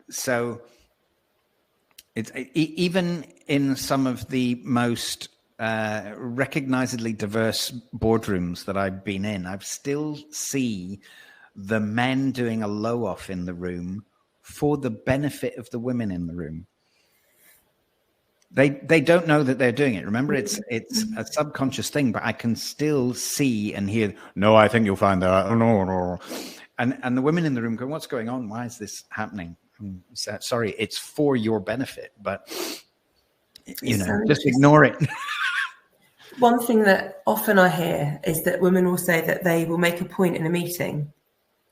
So it's even in some of the most recognizedly diverse boardrooms that I've been in, I still see the men doing a low off in the room for the benefit of the women in the room. They don't know that they're doing it. Remember, it's a subconscious thing, but I can still see and hear, no, I think you'll find that. No. And the women in the room go, what's going on? Why is this happening? Sorry, it's for your benefit, but just ignore it. One thing that often I hear is that women will say that they will make a point in a meeting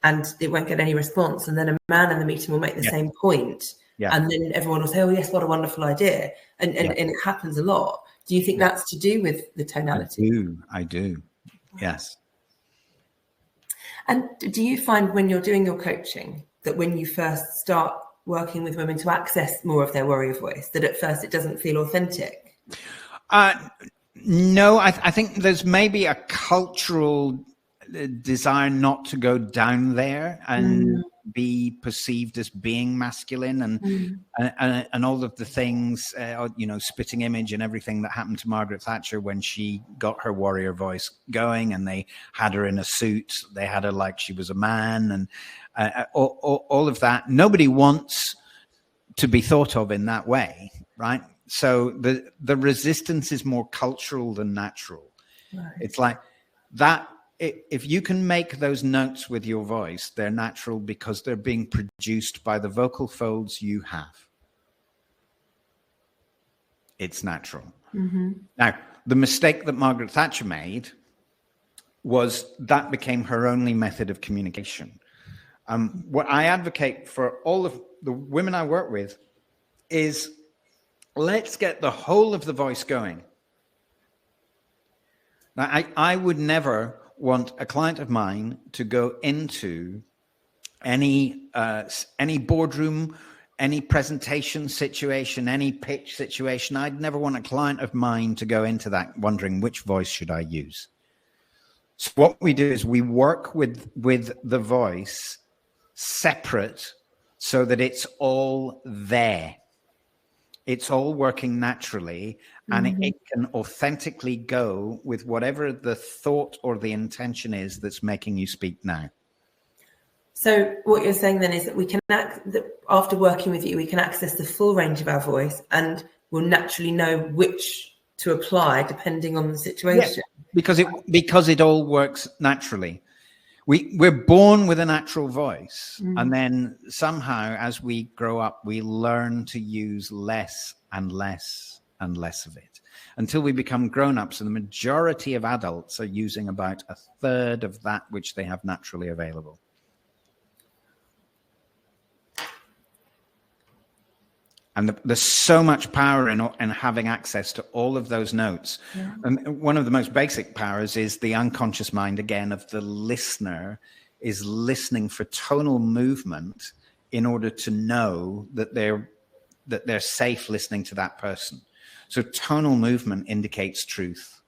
and it won't get any response. And then a man in the meeting will make the same point. Yeah. And then everyone will say, oh, yes, what a wonderful idea. And it happens a lot. Do you think that's to do with the tonality? I do. Yes. And do you find when you're doing your coaching that when you first start working with women to access more of their warrior voice, that at first it doesn't feel authentic? No, I think there's maybe a cultural desire not to go down there. And be perceived as being masculine, and all of the things, spitting image and everything that happened to Margaret Thatcher when she got her warrior voice going, and they had her in a suit, they had her like she was a man, and all of that. Nobody wants to be thought of in that way, right? So the resistance is more cultural than natural. Right. It's like that. If you can make those notes with your voice, they're natural because they're being produced by the vocal folds you have. It's natural. Mm-hmm. Now, the mistake that Margaret Thatcher made was that became her only method of communication. What I advocate for all of the women I work with is, let's get the whole of the voice going. Now, I would never want a client of mine to go into any boardroom, any presentation situation, any pitch situation. I'd never want a client of mine to go into that wondering which voice should I use. So what we do is we work with the voice separate so that it's all there. It's all working naturally, and it can authentically go with whatever the thought or the intention is that's making you speak now. So what you're saying then is that we can, after working with you, we can access the full range of our voice, and we'll naturally know which to apply depending on the situation. Yeah, because it all works naturally. We're born with a natural voice, and then somehow as we grow up, we learn to use less and less and less of it until we become grown-ups, and the majority of adults are using about a third of that which they have naturally available. And there's so much power in having access to all of those notes. Yeah. And one of the most basic powers is the unconscious mind, again, of the listener is listening for tonal movement in order to know that they're safe listening to that person. So tonal movement indicates truth.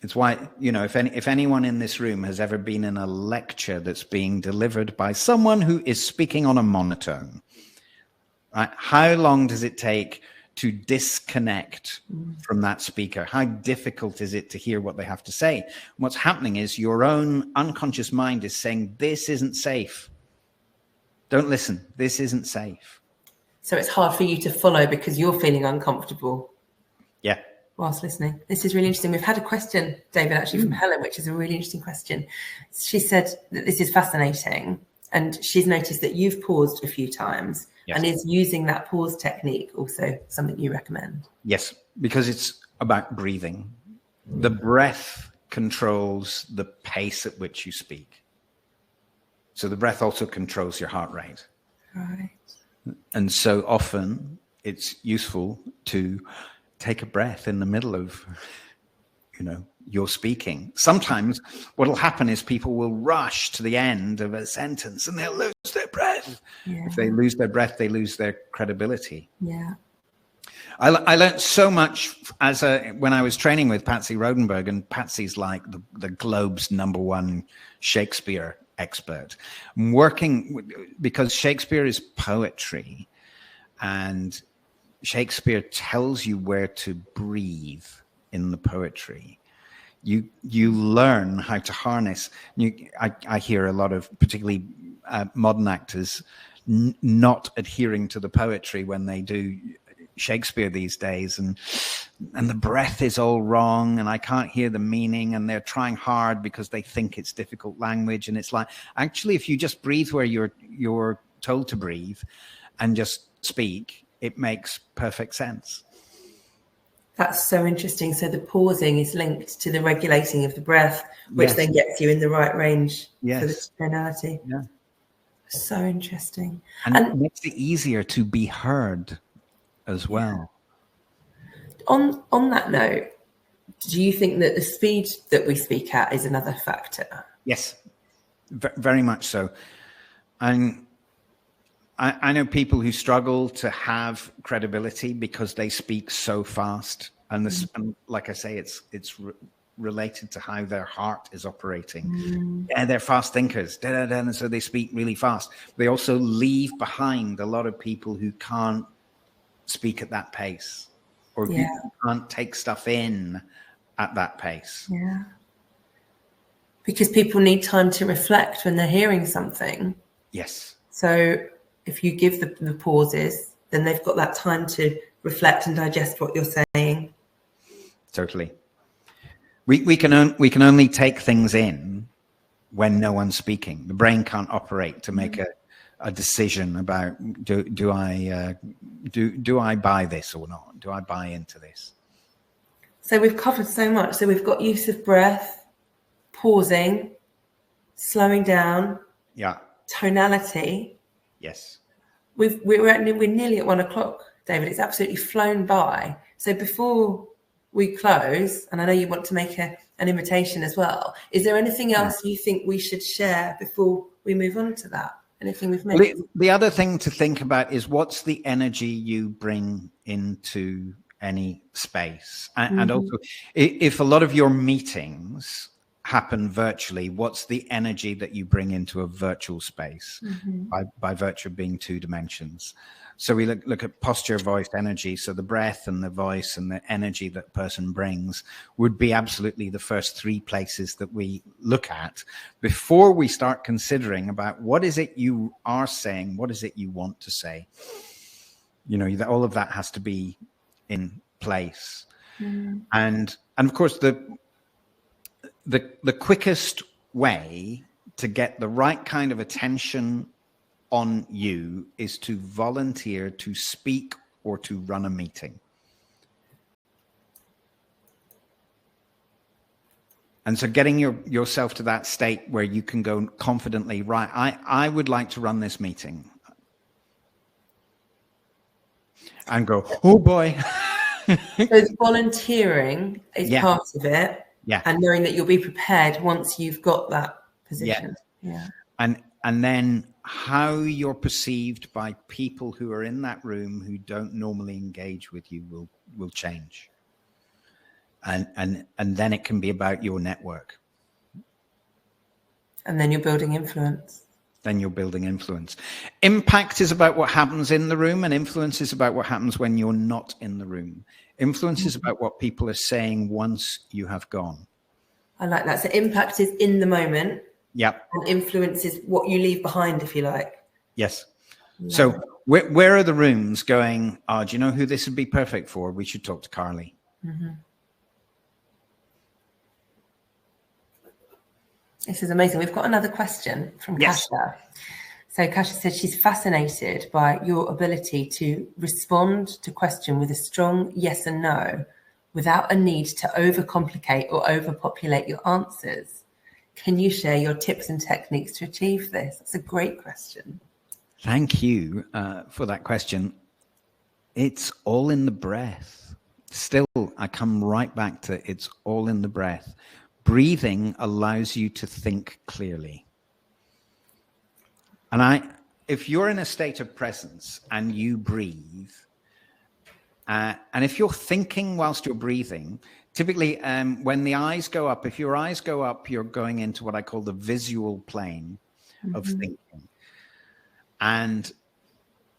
It's why, if anyone in this room has ever been in a lecture that's being delivered by someone who is speaking on a monotone, right? How long does it take to disconnect from that speaker? How difficult is it to hear what they have to say? What's happening is your own unconscious mind is saying, this isn't safe. Don't listen. This isn't safe. So it's hard for you to follow because you're feeling uncomfortable. Yeah. Whilst listening. This is really interesting. We've had a question, David, actually from Helen, which is a really interesting question. She said that this is fascinating, and she's noticed that you've paused a few times. Yes. And is using that pause technique also something you recommend? Yes, because it's about breathing. The breath controls the pace at which you speak. So the breath also controls your heart rate. Right. And so often it's useful to take a breath in the middle of, you're speaking. Sometimes what will happen is people will rush to the end of a sentence and they'll lose their breath. Yeah. If they lose their breath, they lose their credibility. Yeah. I learned so much when I was training with Patsy Rodenberg, and Patsy's like the Globe's #1 Shakespeare expert. I'm working because Shakespeare is poetry, and Shakespeare tells you where to breathe in the poetry. You learn how to harness. I hear a lot of particularly modern actors not adhering to the poetry when they do Shakespeare these days, and the breath is all wrong, and I can't hear the meaning, and they're trying hard because they think it's difficult language. And it's like, actually, if you just breathe where you're told to breathe and just speak, it makes perfect sense. That's so interesting. So the pausing is linked to the regulating of the breath, which then gets you in the right range for the tonality. Yeah. So interesting. And it makes it easier to be heard as well. On that note, do you think that the speed that we speak at is another factor? Yes, very much so. And I know people who struggle to have credibility because they speak so fast, and like I say, it's related to how their heart is operating. Yeah, they're fast thinkers, and so they speak really fast. They also leave behind a lot of people who can't speak at that pace, or who can't take stuff in at that pace. Yeah. Because people need time to reflect when they're hearing something. Yes. So if you give the pauses, then they've got that time to reflect and digest what you're saying. Totally. We can only take things in when no one's speaking. The brain can't operate to make a decision about do I buy this or not? Do I buy into this? So we've covered so much. So we've got use of breath, pausing, slowing down, tonality. Yes. We're nearly at 1 o'clock, David. It's absolutely flown by. So before we close, and I know you want to make an invitation as well, is there anything else you think we should share before we move on to that? Anything we've missed? Well, the other thing to think about is what's the energy you bring into any space. And also, if a lot of your meetings happen virtually, what's the energy that you bring into a virtual space by virtue of being 2 dimensions? So we look at posture, voice, energy. So the breath and the voice and the energy that a person brings would be absolutely the first 3 places that we look at before we start considering about what is it you are saying, what is it you want to say. You know, all of that has to be in place. And of course, the quickest way to get the right kind of attention on you is to volunteer to speak or to run a meeting. And so getting yourself to that state where you can go confidently, right, I would like to run this meeting. And go, oh boy. So volunteering is part of it. Yeah. And knowing that you'll be prepared once you've got that position. Yeah. And then how you're perceived by people who are in that room who don't normally engage with you will change. And then it can be about your network. And then you're building influence. Impact is about what happens in the room, and influence is about what happens when you're not in the room. Influence is about what people are saying once you have gone. I like that. So impact is in the moment. Yep. And influence is what you leave behind, if you like. Yes. Yeah. So where are the rooms going, do you know who this would be perfect for? We should talk to Carly. This is amazing. We've got another question from Kasia. So Kasia said she's fascinated by your ability to respond to question with a strong yes and no without a need to overcomplicate or overpopulate your answers. Can you share your tips and techniques to achieve this? That's a great question. Thank you for that question. It's all in the breath. Still, I come right back to it's all in the breath. Breathing allows you to think clearly. And if you're in a state of presence and you breathe, and if you're thinking whilst you're breathing, typically when the eyes go up, if your eyes go up, you're going into what I call the visual plane of thinking. And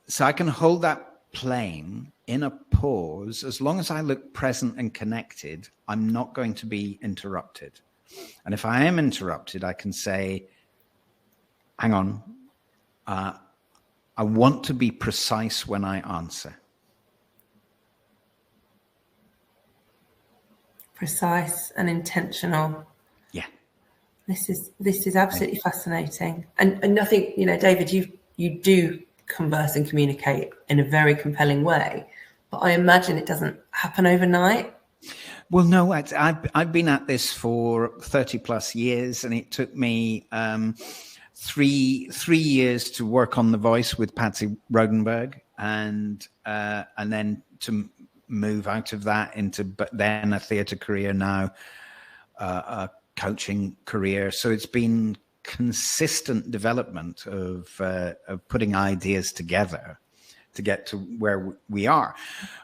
so I can hold that plane in a pause. As long as I look present and connected, I'm not going to be interrupted. And if I am interrupted, I can say, hang on, I want to be precise when I answer. Precise and intentional. Yeah. This is absolutely fascinating. And I think, you know, David, you do converse and communicate in a very compelling way, but I imagine it doesn't happen overnight. Well, no, I've been at this for 30 plus years, and it took me 3 years to work on The Voice with Patsy Rodenberg, and then to move out of that into then a theatre career, now a coaching career. So it's been consistent development of putting ideas together to get to where we are.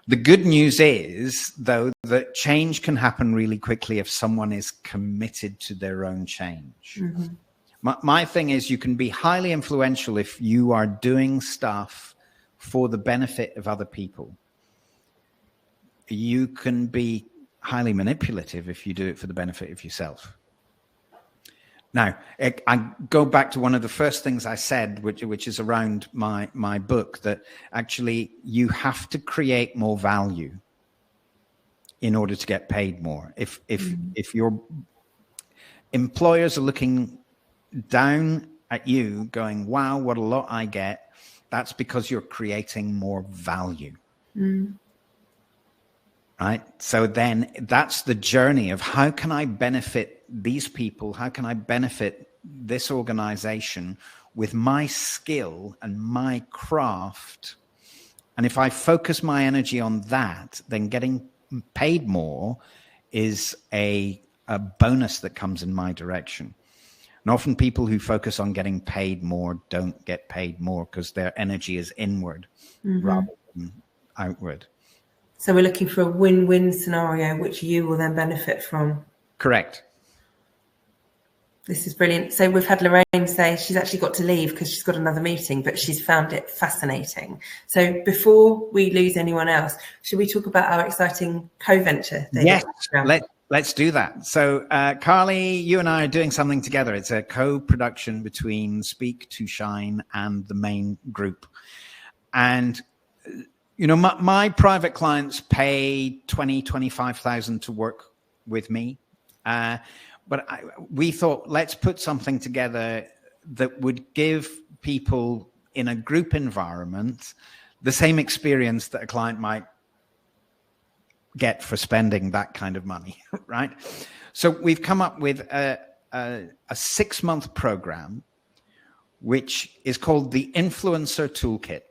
The good news is, though, that change can happen really quickly if someone is committed to their own change. Mm-hmm. My thing is, you can be highly influential if you are doing stuff for the benefit of other people. You can be highly manipulative if you do it for the benefit of yourself. Now, I go back to one of the first things I said, which is around my book, that actually you have to create more value in order to get paid more. If your employers are looking down at you going, wow, what a lot I get, that's because you're creating more value. Right? So then that's the journey of how can I benefit these people? How can I benefit this organization with my skill and my craft? And if I focus my energy on that, then getting paid more is a bonus that comes in my direction. And often people who focus on getting paid more don't get paid more because their energy is inward rather than outward. So we're looking for a win-win scenario, which you will then benefit from. Correct. This is brilliant. So we've had Lorraine say she's actually got to leave because she's got another meeting, but she's found it fascinating. So before we lose anyone else, should we talk about our exciting co-venture thing? Yes, let's do that. So Carly, you and I are doing something together. It's a co-production between Speak to Shine and the main group. And you know, my private clients pay $25,000 to work with me. But we thought, let's put something together that would give people in a group environment the same experience that a client might get for spending that kind of money, right? So we've come up with a 6-month program, which is called the Influencer Toolkit.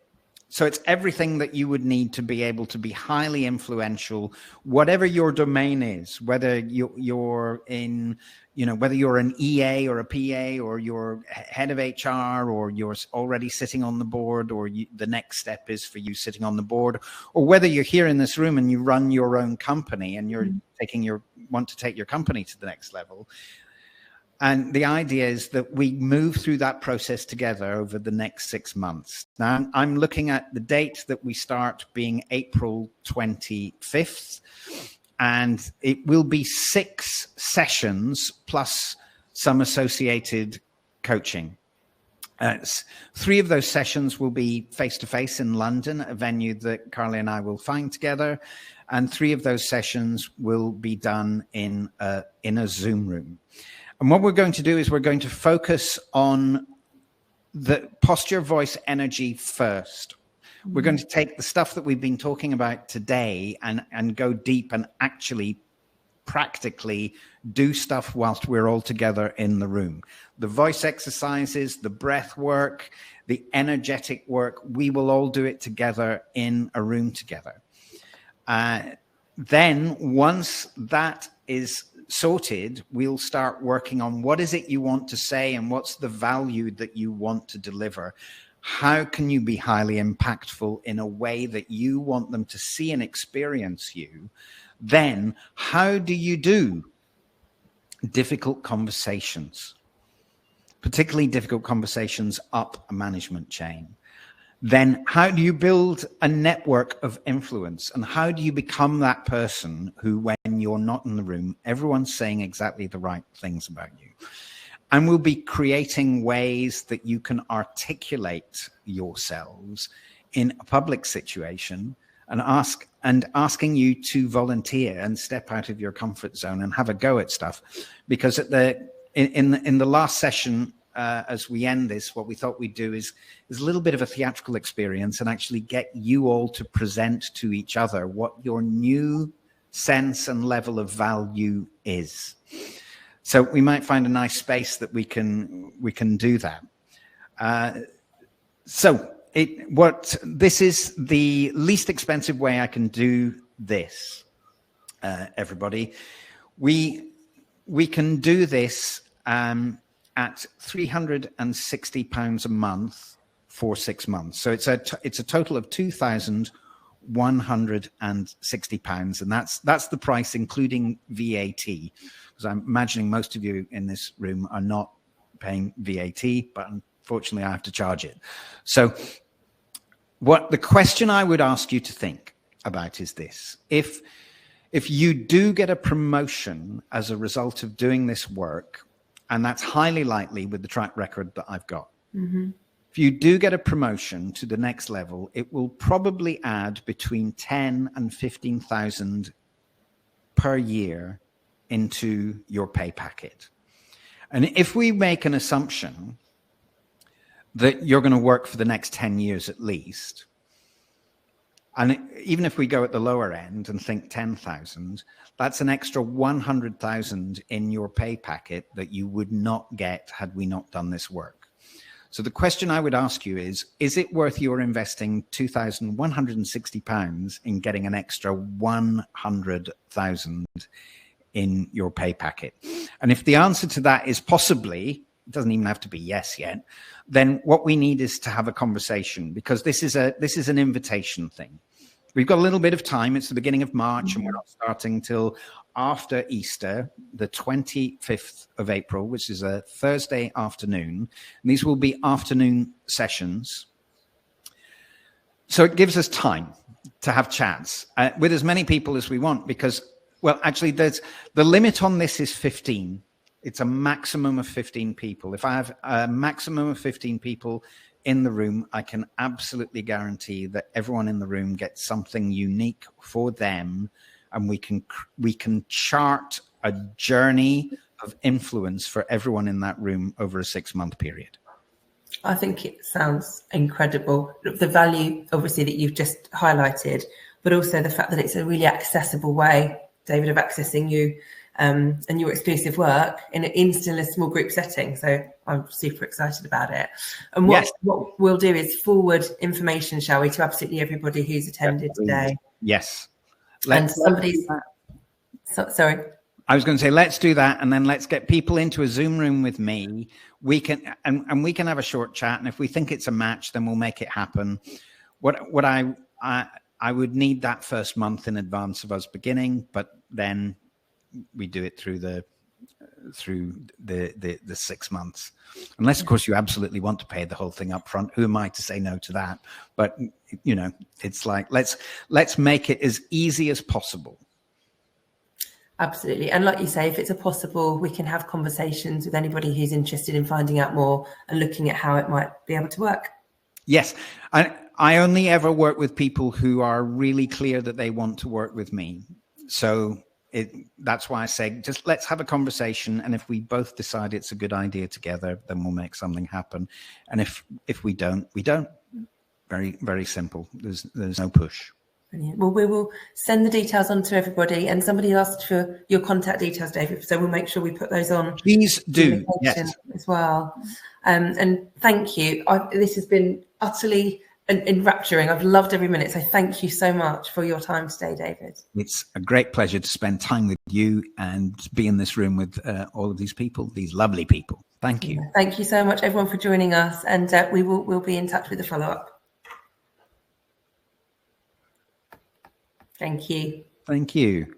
So it's everything that you would need to be able to be highly influential, whatever your domain is, whether you're in, you know, whether you're an EA or a PA or you're head of HR or you're already sitting on the board or the next step is for you sitting on the board, or whether you're here in this room and you run your own company and you're want to take your company to the next level. And the idea is that we move through that process together over the next 6 months. Now, I'm looking at the date that we start being April 25th, and it will be 6 sessions plus some associated coaching. 3 of those sessions will be face-to-face in London, a venue that Carly and I will find together, and 3 of those sessions will be done in a Zoom room. And what we're going to do is we're going to focus on the posture, voice, energy first. We're going to take the stuff that we've been talking about today and go deep and actually practically do stuff whilst we're all together in the room. The voice exercises, the breath work, the energetic work, we will all do it together in a room together. Then once that is sorted, we'll start working on what is it you want to say and what's the value that you want to deliver. How can you be highly impactful in a way that you want them to see and experience you? Then how do you do difficult conversations, particularly difficult conversations up a management chain? Then how do you build a network of influence? And how do you become that person who, when you're not in the room, everyone's saying exactly the right things about you? And we'll be creating ways that you can articulate yourselves in a public situation and asking you to volunteer and step out of your comfort zone and have a go at stuff. Because in the last session, as we end this, what we thought we'd do is a little bit of a theatrical experience and actually get you all to present to each other what your new sense and level of value is. So we might find a nice space that we can do that. This is the least expensive way I can do this, everybody. We can do this at £360 a month for 6 months. So it's a total of £2,160, and that's the price including VAT, because I'm imagining most of you in this room are not paying VAT, but unfortunately I have to charge it. So what the question I would ask you to think about is this: if you do get a promotion as a result of doing this work, and that's highly likely with the track record that I've got, if you do get a promotion to the next level, it will probably add between 10 and 15,000 per year into your pay packet. And if we make an assumption that you're going to work for the next 10 years at least, and even if we go at the lower end and think 10,000, that's an extra 100,000 in your pay packet that you would not get had we not done this work. So the question I would ask you is it worth your investing £2,160 in getting an extra 100,000 in your pay packet? And if the answer to that is possibly, it doesn't even have to be yes yet, then what we need is to have a conversation, because this is an invitation thing. We've got a little bit of time. It's the beginning of March, and we're not starting till after Easter, the 25th of April, which is a Thursday afternoon. And these will be afternoon sessions. So it gives us time to have chats with as many people as we want, because, well, actually, the limit on this is 15. It's a maximum of 15 people. If I have a maximum of 15 people in the room, I can absolutely guarantee that everyone in the room gets something unique for them, and we can chart a journey of influence for everyone in that room over a 6-month period. I think it sounds incredible. The value, obviously, that you've just highlighted, but also the fact that it's a really accessible way, David, of accessing you and your exclusive work in still a small group setting. So I'm super excited about it. And what we'll do is forward information, shall we, to absolutely everybody who's attended today. Yes. Sorry. I was going to say, let's do that, and then let's get people into a Zoom room with me. We can have a short chat, and if we think it's a match, then we'll make it happen. What I would need that first month in advance of us beginning, but then we do it through the 6 months, unless of course you absolutely want to pay the whole thing up front. Who am I to say no to that? But you know, it's like, let's make it as easy as possible. Absolutely. And like you say, if it's possible, we can have conversations with anybody who's interested in finding out more and looking at how it might be able to work. Yes. I only ever work with people who are really clear that they want to work with me. So that's why I say, just let's have a conversation. And if we both decide it's a good idea together, then we'll make something happen. And if we don't, we don't. Very, very simple. There's no push. Brilliant. Well, we will send the details on to everybody, and somebody asked for your contact details, David, so we'll make sure we put those on. Please do, yes, as well. And thank you. This has been utterly enrapturing. I've loved every minute. So thank you so much for your time today, David. It's a great pleasure to spend time with you and be in this room with all of these people, these lovely people. Thank you. Thank you so much, everyone, for joining us, and we'll be in touch with the follow-up. Thank you. Thank you.